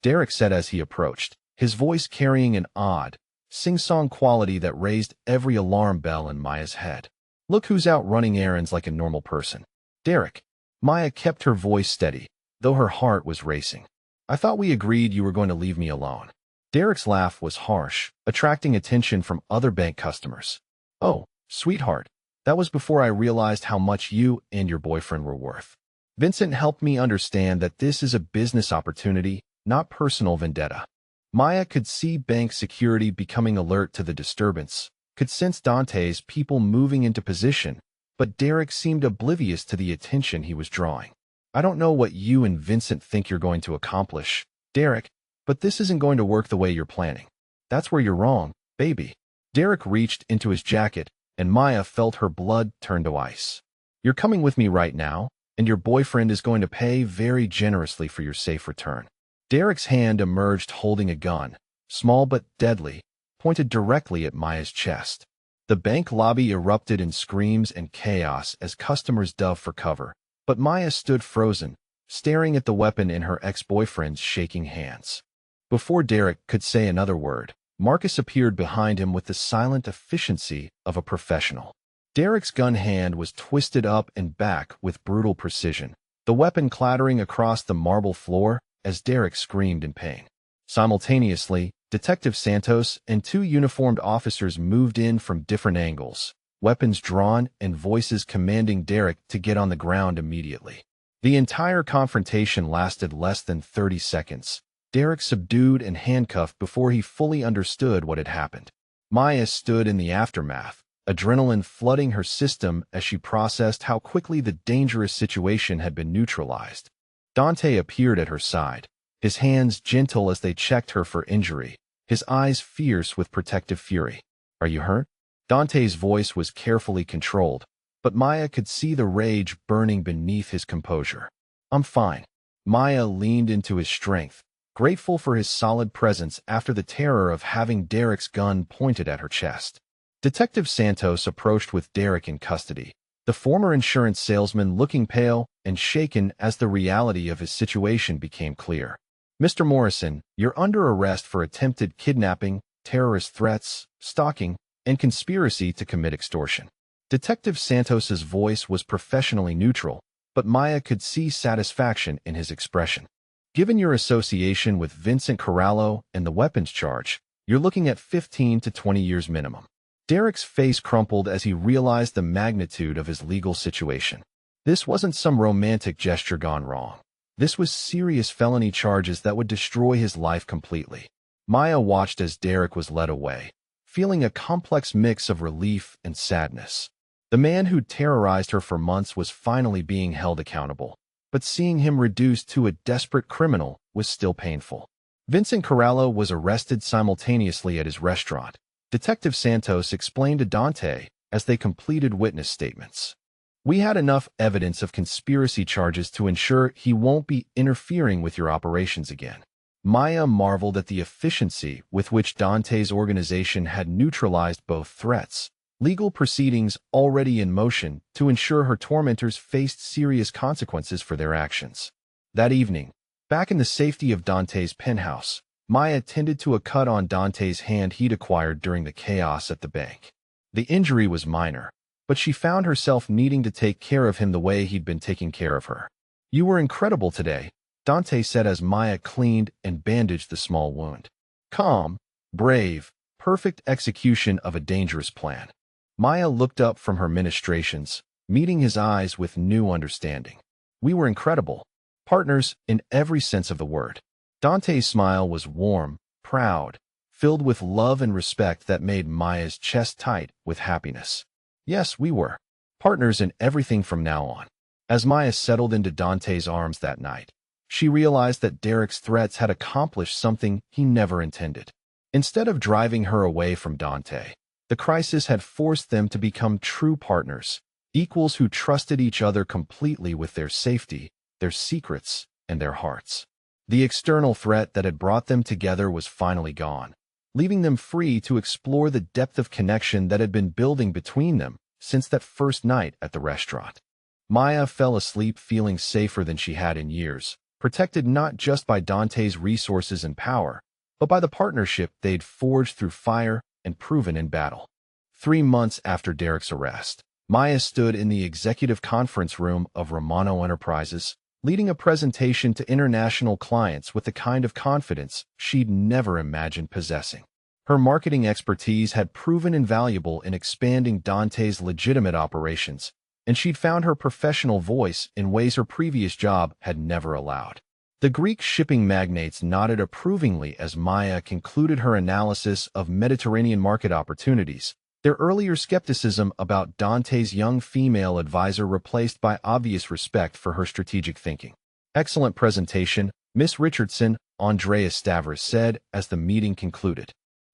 Derek said as he approached, his voice carrying an odd, sing-song quality that raised every alarm bell in Maya's head. Look who's out running errands like a normal person. Derek. Maya kept her voice steady, though her heart was racing. I thought we agreed you were going to leave me alone. Derek's laugh was harsh, attracting attention from other bank customers. Oh, sweetheart, that was before I realized how much you and your boyfriend were worth. Vincent helped me understand that this is a business opportunity, not personal vendetta. Maya could see bank security becoming alert to the disturbance, could sense Dante's people moving into position, but Derek seemed oblivious to the attention he was drawing. I don't know what you and Vincent think you're going to accomplish, Derek, but this isn't going to work the way you're planning. That's where you're wrong, baby. Derek reached into his jacket, and Maya felt her blood turn to ice. You're coming with me right now, and your boyfriend is going to pay very generously for your safe return. Derek's hand emerged holding a gun, small but deadly, pointed directly at Maya's chest. The bank lobby erupted in screams and chaos as customers dove for cover, but Maya stood frozen, staring at the weapon in her ex-boyfriend's shaking hands. Before Derek could say another word, Marcus appeared behind him with the silent efficiency of a professional. Derek's gun hand was twisted up and back with brutal precision, the weapon clattering across the marble floor as Derek screamed in pain. Simultaneously, Detective Santos and two uniformed officers moved in from different angles, weapons drawn and voices commanding Derek to get on the ground immediately. The entire confrontation lasted less than 30 seconds. Derek subdued and handcuffed before he fully understood what had happened. Maya stood in the aftermath, adrenaline flooding her system as she processed how quickly the dangerous situation had been neutralized. Dante appeared at her side, his hands gentle as they checked her for injury, his eyes fierce with protective fury. Are you hurt? Dante's voice was carefully controlled, but Maya could see the rage burning beneath his composure. I'm fine. Maya leaned into his strength, grateful for his solid presence after the terror of having Derek's gun pointed at her chest. Detective Santos approached with Derek in custody, the former insurance salesman looking pale and shaken as the reality of his situation became clear. Mr. Morrison, you're under arrest for attempted kidnapping, terrorist threats, stalking, and conspiracy to commit extortion. Detective Santos's voice was professionally neutral, but Maya could see satisfaction in his expression. Given your association with Vincent Corallo and the weapons charge, you're looking at 15 to 20 years minimum. Derek's face crumpled as he realized the magnitude of his legal situation. This wasn't some romantic gesture gone wrong. This was serious felony charges that would destroy his life completely. Maya watched as Derek was led away, feeling a complex mix of relief and sadness. The man who'd terrorized her for months was finally being held accountable, but seeing him reduced to a desperate criminal was still painful. Vincent Corallo was arrested simultaneously at his restaurant. Detective Santos explained to Dante as they completed witness statements. We had enough evidence of conspiracy charges to ensure he won't be interfering with your operations again. Maya marveled at the efficiency with which Dante's organization had neutralized both threats, legal proceedings already in motion to ensure her tormentors faced serious consequences for their actions. That evening, back in the safety of Dante's penthouse, Maya tended to a cut on Dante's hand he'd acquired during the chaos at the bank. The injury was minor, but she found herself needing to take care of him the way he'd been taking care of her. You were incredible today, Dante said as Maya cleaned and bandaged the small wound. Calm, brave, perfect execution of a dangerous plan. Maya looked up from her ministrations, meeting his eyes with new understanding. We were incredible. Partners in every sense of the word. Dante's smile was warm, proud, filled with love and respect that made Maya's chest tight with happiness. Yes, we were. Partners in everything from now on. As Maya settled into Dante's arms that night, she realized that Derek's threats had accomplished something he never intended. Instead of driving her away from Dante, the crisis had forced them to become true partners, equals who trusted each other completely with their safety, their secrets, and their hearts. The external threat that had brought them together was finally gone, leaving them free to explore the depth of connection that had been building between them since that first night at the restaurant. Maya fell asleep feeling safer than she had in years, protected not just by Dante's resources and power, but by the partnership they'd forged through fire and proven in battle. 3 months after Derek's arrest, Maya stood in the executive conference room of Romano Enterprises, leading a presentation to international clients with the kind of confidence she'd never imagined possessing. Her marketing expertise had proven invaluable in expanding Dante's legitimate operations, and she'd found her professional voice in ways her previous job had never allowed. The Greek shipping magnates nodded approvingly as Maya concluded her analysis of Mediterranean market opportunities, their earlier skepticism about Dante's young female advisor replaced by obvious respect for her strategic thinking. "Excellent presentation, Miss Richardson," Andreas Stavros said as the meeting concluded.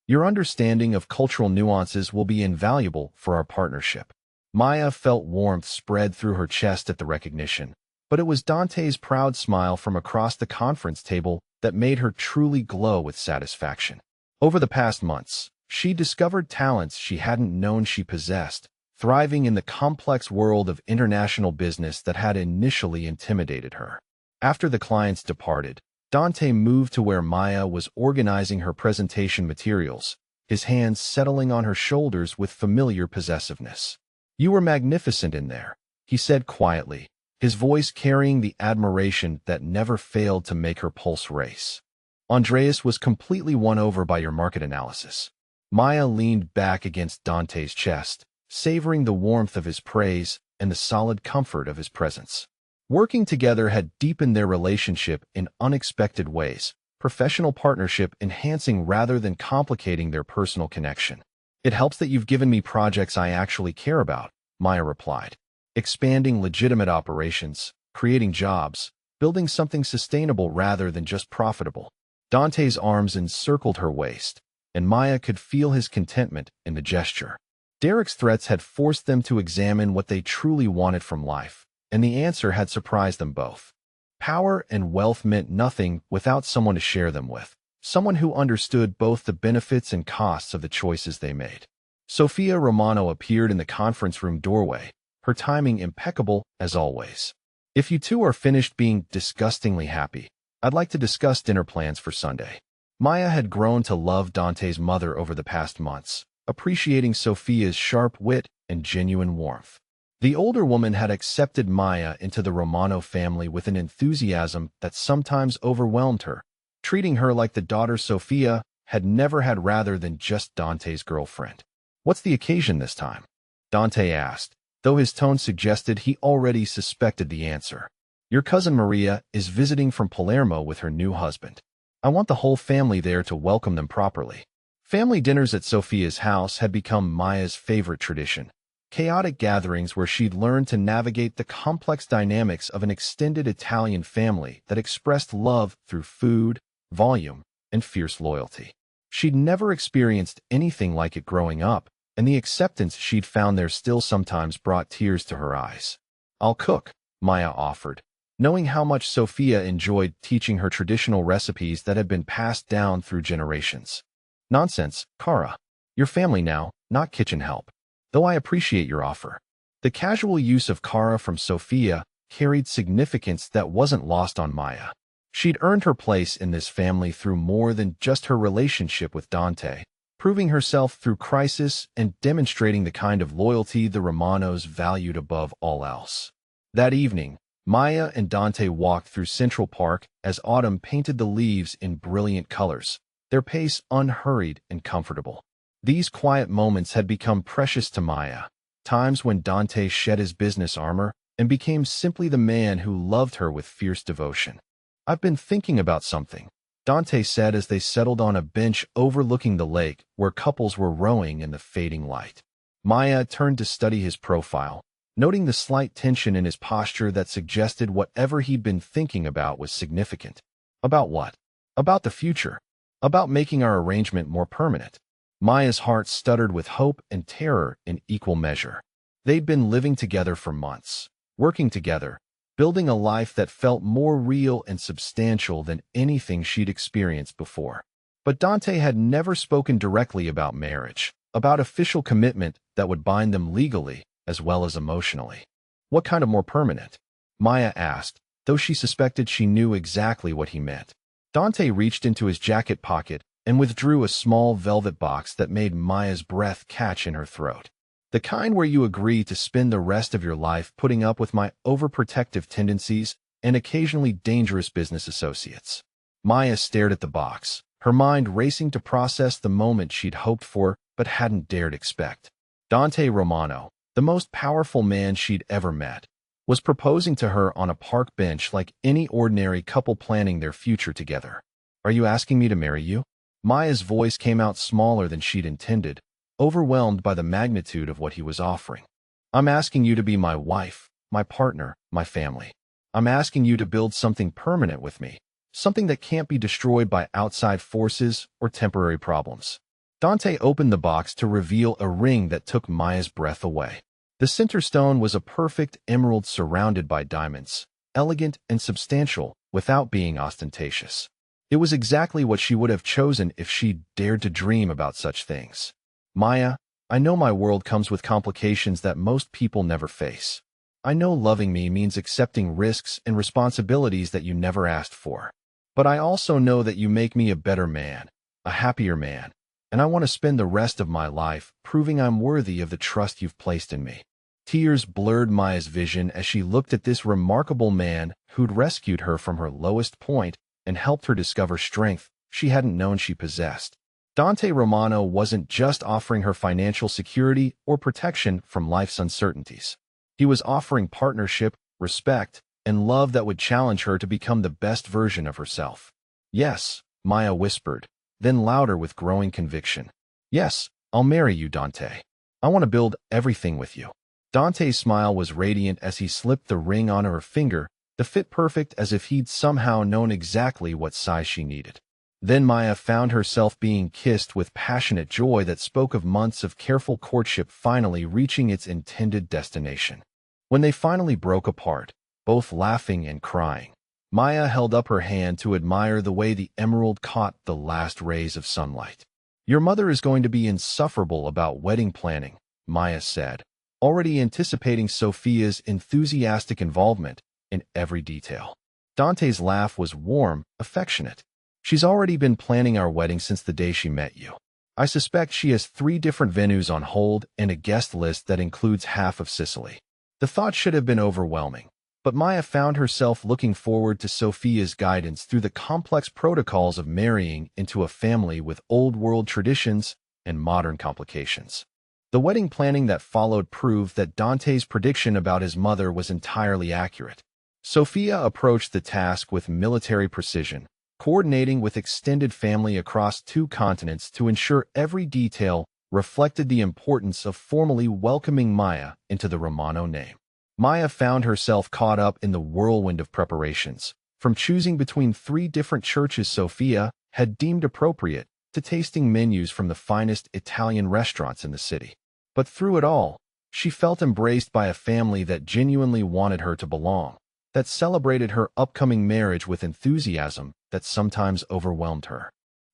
"Your understanding of cultural nuances will be invaluable for our partnership." Maya felt warmth spread through her chest at the recognition, but it was Dante's proud smile from across the conference table that made her truly glow with satisfaction. Over the past months, she discovered talents she hadn't known she possessed, thriving in the complex world of international business that had initially intimidated her. After the clients departed, Dante moved to where Maya was organizing her presentation materials, his hands settling on her shoulders with familiar possessiveness. "You were magnificent in there," he said quietly, his voice carrying the admiration that never failed to make her pulse race. "Andreas was completely won over by your market analysis." Maya leaned back against Dante's chest, savoring the warmth of his praise and the solid comfort of his presence. Working together had deepened their relationship in unexpected ways, professional partnership enhancing rather than complicating their personal connection. "It helps that you've given me projects I actually care about," Maya replied. "Expanding legitimate operations, creating jobs, building something sustainable rather than just profitable." Dante's arms encircled her waist, and Maya could feel his contentment in the gesture. Derek's threats had forced them to examine what they truly wanted from life, and the answer had surprised them both. Power and wealth meant nothing without someone to share them with, someone who understood both the benefits and costs of the choices they made. Sophia Romano appeared in the conference room doorway, her timing impeccable as always. "If you two are finished being disgustingly happy, I'd like to discuss dinner plans for Sunday." Maya had grown to love Dante's mother over the past months, appreciating Sophia's sharp wit and genuine warmth. The older woman had accepted Maya into the Romano family with an enthusiasm that sometimes overwhelmed her, treating her like the daughter Sophia had never had rather than just Dante's girlfriend. "What's the occasion this time?" Dante asked, though his tone suggested he already suspected the answer. "Your cousin Maria is visiting from Palermo with her new husband. I want the whole family there to welcome them properly." Family dinners at Sophia's house had become Maya's favorite tradition, chaotic gatherings where she'd learned to navigate the complex dynamics of an extended Italian family that expressed love through food, volume, and fierce loyalty. She'd never experienced anything like it growing up, and the acceptance she'd found there still sometimes brought tears to her eyes. "I'll cook," Maya offered, knowing how much Sophia enjoyed teaching her traditional recipes that had been passed down through generations. "Nonsense, Kara. Your family now, not kitchen help. Though I appreciate your offer." The casual use of Kara from Sophia carried significance that wasn't lost on Maya. She'd earned her place in this family through more than just her relationship with Dante, proving herself through crisis and demonstrating the kind of loyalty the Romanos valued above all else. That evening, Maya and Dante walked through Central Park as autumn painted the leaves in brilliant colors, their pace unhurried and comfortable. These quiet moments had become precious to Maya, times when Dante shed his business armor and became simply the man who loved her with fierce devotion. "I've been thinking about something," Dante said as they settled on a bench overlooking the lake where couples were rowing in the fading light. Maya turned to study his profile, noting the slight tension in his posture that suggested whatever he'd been thinking about was significant. "About what?" "About the future. About making our arrangement more permanent." Maya's heart stuttered with hope and terror in equal measure. They'd been living together for months, working together, building a life that felt more real and substantial than anything she'd experienced before. But Dante had never spoken directly about marriage, about official commitment that would bind them legally, as well as emotionally. What kind of more permanent? Maya asked, though she suspected she knew exactly what he meant. Dante reached into his jacket pocket and withdrew a small velvet box that made Maya's breath catch in her throat. The kind where you agree to spend the rest of your life putting up with my overprotective tendencies and occasionally dangerous business associates. Maya stared at the box, her mind racing to process the moment she'd hoped for but hadn't dared expect. Dante Romano, the most powerful man she'd ever met, was proposing to her on a park bench like any ordinary couple planning their future together. "Are you asking me to marry you?" Maya's voice came out smaller than she'd intended, overwhelmed by the magnitude of what he was offering. "I'm asking you to be my wife, my partner, my family. I'm asking you to build something permanent with me, something that can't be destroyed by outside forces or temporary problems." Dante opened the box to reveal a ring that took Maya's breath away. The center stone was a perfect emerald surrounded by diamonds, elegant and substantial without being ostentatious. It was exactly what she would have chosen if she'd dared to dream about such things. "Maya, I know my world comes with complications that most people never face. I know loving me means accepting risks and responsibilities that you never asked for. But I also know that you make me a better man, a happier man, and I want to spend the rest of my life proving I'm worthy of the trust you've placed in me." Tears blurred Maya's vision as she looked at this remarkable man who'd rescued her from her lowest point and helped her discover strength she hadn't known she possessed. Dante Romano wasn't just offering her financial security or protection from life's uncertainties. He was offering partnership, respect, and love that would challenge her to become the best version of herself. "Yes," Maya whispered, then louder with growing conviction. "Yes, I'll marry you, Dante. I want to build everything with you." Dante's smile was radiant as he slipped the ring onto her finger, the fit perfect as if he'd somehow known exactly what size she needed. Then Maya found herself being kissed with passionate joy that spoke of months of careful courtship finally reaching its intended destination. When they finally broke apart, both laughing and crying, Maya held up her hand to admire the way the emerald caught the last rays of sunlight. "Your mother is going to be insufferable about wedding planning," Maya said, already anticipating Sophia's enthusiastic involvement in every detail. Dante's laugh was warm, affectionate. "She's already been planning our wedding since the day she met you. I suspect she has 3 different venues on hold and a guest list that includes half of Sicily." The thought should have been overwhelming, but Maya found herself looking forward to Sophia's guidance through the complex protocols of marrying into a family with old-world traditions and modern complications. The wedding planning that followed proved that Dante's prediction about his mother was entirely accurate. Sophia approached the task with military precision, coordinating with extended family across 2 continents to ensure every detail reflected the importance of formally welcoming Maya into the Romano name. Maya found herself caught up in the whirlwind of preparations, from choosing between 3 different churches Sophia had deemed appropriate to tasting menus from the finest Italian restaurants in the city. But through it all, she felt embraced by a family that genuinely wanted her to belong, that celebrated her upcoming marriage with enthusiasm that sometimes overwhelmed her.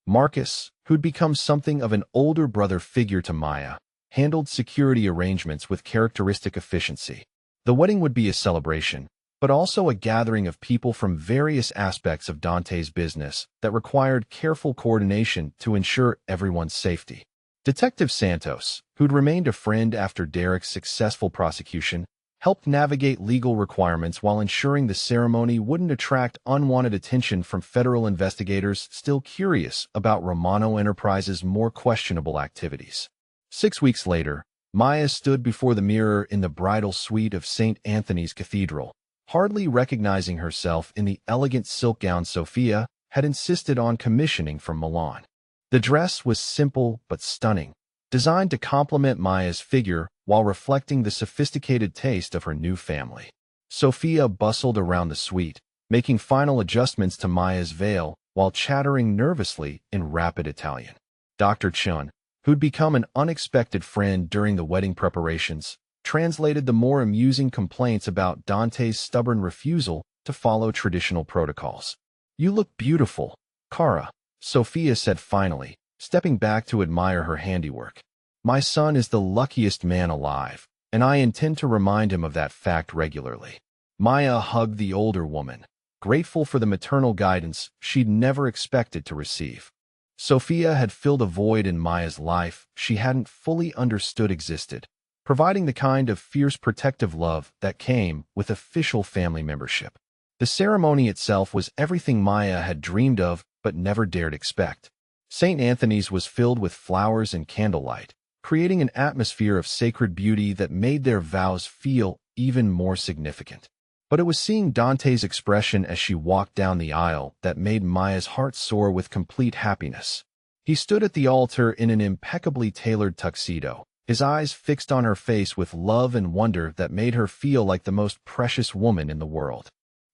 Marcus, who'd become something of an older brother figure to Maya, handled security arrangements with characteristic efficiency. The wedding would be a celebration, but also a gathering of people from various aspects of Dante's business that required careful coordination to ensure everyone's safety. Detective Santos, who'd remained a friend after Derek's successful prosecution, helped navigate legal requirements while ensuring the ceremony wouldn't attract unwanted attention from federal investigators still curious about Romano Enterprises' more questionable activities. 6 weeks later, Maya stood before the mirror in the bridal suite of St. Anthony's Cathedral, hardly recognizing herself in the elegant silk gown Sophia had insisted on commissioning from Milan. The dress was simple but stunning, designed to complement Maya's figure while reflecting the sophisticated taste of her new family. Sophia bustled around the suite, making final adjustments to Maya's veil while chattering nervously in rapid Italian. Dr. Chun, who'd become an unexpected friend during the wedding preparations, translated the more amusing complaints about Dante's stubborn refusal to follow traditional protocols. "You look beautiful, Cara," Sophia said finally, stepping back to admire her handiwork. "My son is the luckiest man alive, and I intend to remind him of that fact regularly. Maya hugged the older woman, grateful for the maternal guidance she'd never expected to receive. Sophia had filled a void in Maya's life she hadn't fully understood existed, providing the kind of fierce protective love that came with official family membership. The ceremony itself was everything Maya had dreamed of but never dared expect. St. Anthony's was filled with flowers and candlelight, creating an atmosphere of sacred beauty that made their vows feel even more significant. But it was seeing Dante's expression as she walked down the aisle that made Maya's heart soar with complete happiness. He stood at the altar in an impeccably tailored tuxedo, his eyes fixed on her face with love and wonder that made her feel like the most precious woman in the world.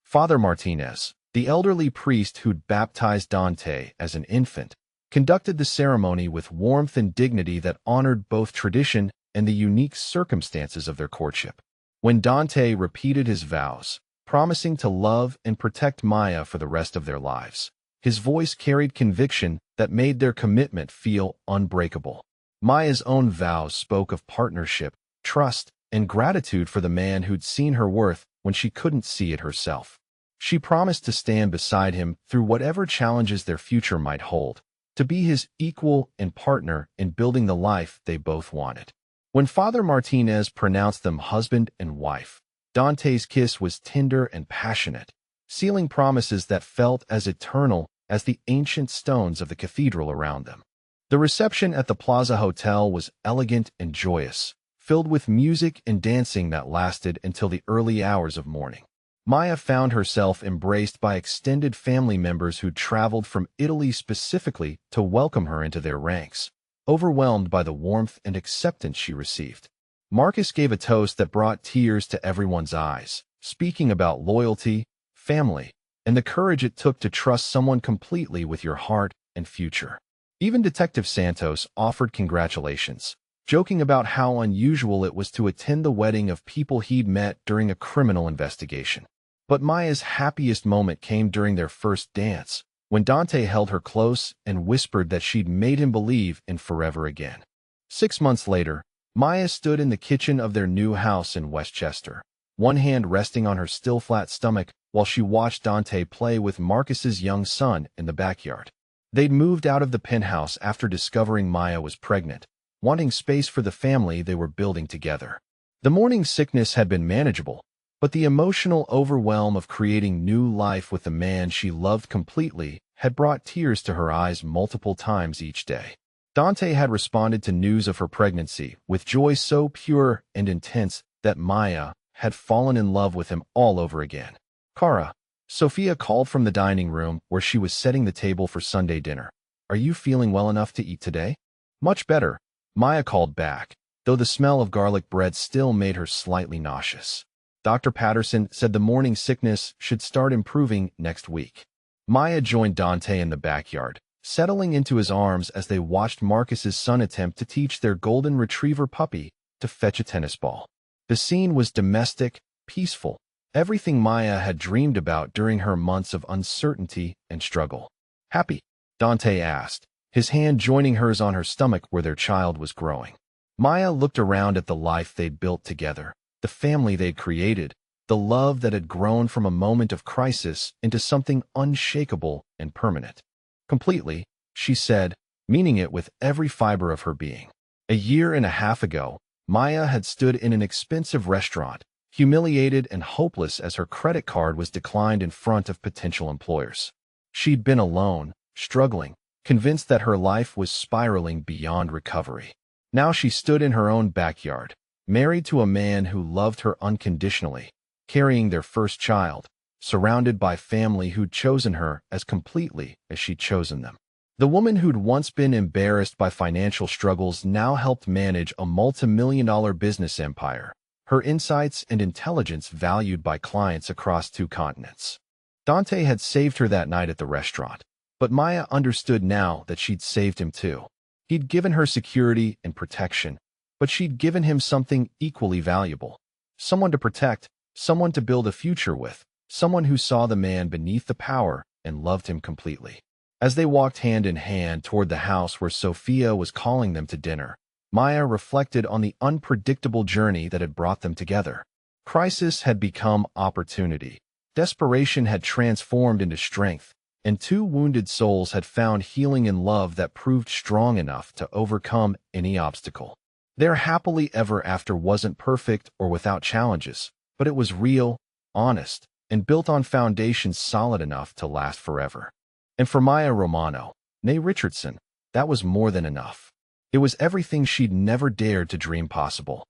Father Martinez, the elderly priest who'd baptized Dante as an infant, conducted the ceremony with warmth and dignity that honored both tradition and the unique circumstances of their courtship. When Dante repeated his vows, promising to love and protect Maya for the rest of their lives, his voice carried conviction that made their commitment feel unbreakable. Maya's own vows spoke of partnership, trust, and gratitude for the man who'd seen her worth when she couldn't see it herself. She promised to stand beside him through whatever challenges their future might hold, to be his equal and partner in building the life they both wanted. When Father Martinez pronounced them husband and wife, Dante's kiss was tender and passionate, sealing promises that felt as eternal as the ancient stones of the cathedral around them. The reception at the Plaza Hotel was elegant and joyous, filled with music and dancing that lasted until the early hours of morning. Maya found herself embraced by extended family members who traveled from Italy specifically to welcome her into their ranks, overwhelmed by the warmth and acceptance she received. Marcus gave a toast that brought tears to everyone's eyes, speaking about loyalty, family, and the courage it took to trust someone completely with your heart and future. Even Detective Santos offered congratulations, joking about how unusual it was to attend the wedding of people he'd met during a criminal investigation. But Maya's happiest moment came during their first dance, when Dante held her close and whispered that she'd made him believe in forever again. 6 months later, Maya stood in the kitchen of their new house in Westchester, one hand resting on her still flat stomach while she watched Dante play with Marcus's young son in the backyard. They'd moved out of the penthouse after discovering Maya was pregnant, wanting space for the family they were building together. The morning sickness had been manageable, but the emotional overwhelm of creating new life with the man she loved completely had brought tears to her eyes multiple times each day. Dante had responded to news of her pregnancy with joy so pure and intense that Maya had fallen in love with him all over again. "Cara," Sophia called from the dining room where she was setting the table for Sunday dinner. "Are you feeling well enough to eat today?" "Much better," Maya called back, though the smell of garlic bread still made her slightly nauseous. Dr. Patterson said the morning sickness should start improving next week. Maya joined Dante in the backyard, settling into his arms as they watched Marcus's son attempt to teach their golden retriever puppy to fetch a tennis ball. The scene was domestic, peaceful, everything Maya had dreamed about during her months of uncertainty and struggle. "Happy?" Dante asked, his hand joining hers on her stomach where their child was growing. Maya looked around at the life they'd built together, the family they'd created, the love that had grown from a moment of crisis into something unshakable and permanent. "Completely," she said, meaning it with every fiber of her being. A year and a half ago, Maya had stood in an expensive restaurant, humiliated and hopeless as her credit card was declined in front of potential employers. She'd been alone, struggling, convinced that her life was spiraling beyond recovery. Now she stood in her own backyard, married to a man who loved her unconditionally, carrying their first child, surrounded by family who'd chosen her as completely as she'd chosen them. The woman who'd once been embarrassed by financial struggles now helped manage a multi-million-dollar business empire, her insights and intelligence valued by clients across 2 continents. Dante had saved her that night at the restaurant, but Maya understood now that she'd saved him too. He'd given her security and protection, but she'd given him something equally valuable. Someone to protect, someone to build a future with, someone who saw the man beneath the power and loved him completely. As they walked hand in hand toward the house where Sophia was calling them to dinner, Maya reflected on the unpredictable journey that had brought them together. Crisis had become opportunity. Desperation had transformed into strength, and two wounded souls had found healing in love that proved strong enough to overcome any obstacle. Their happily ever after wasn't perfect or without challenges, but it was real, honest, and built on foundations solid enough to last forever. And for Maya Romano, née Richardson, that was more than enough. It was everything she'd never dared to dream possible.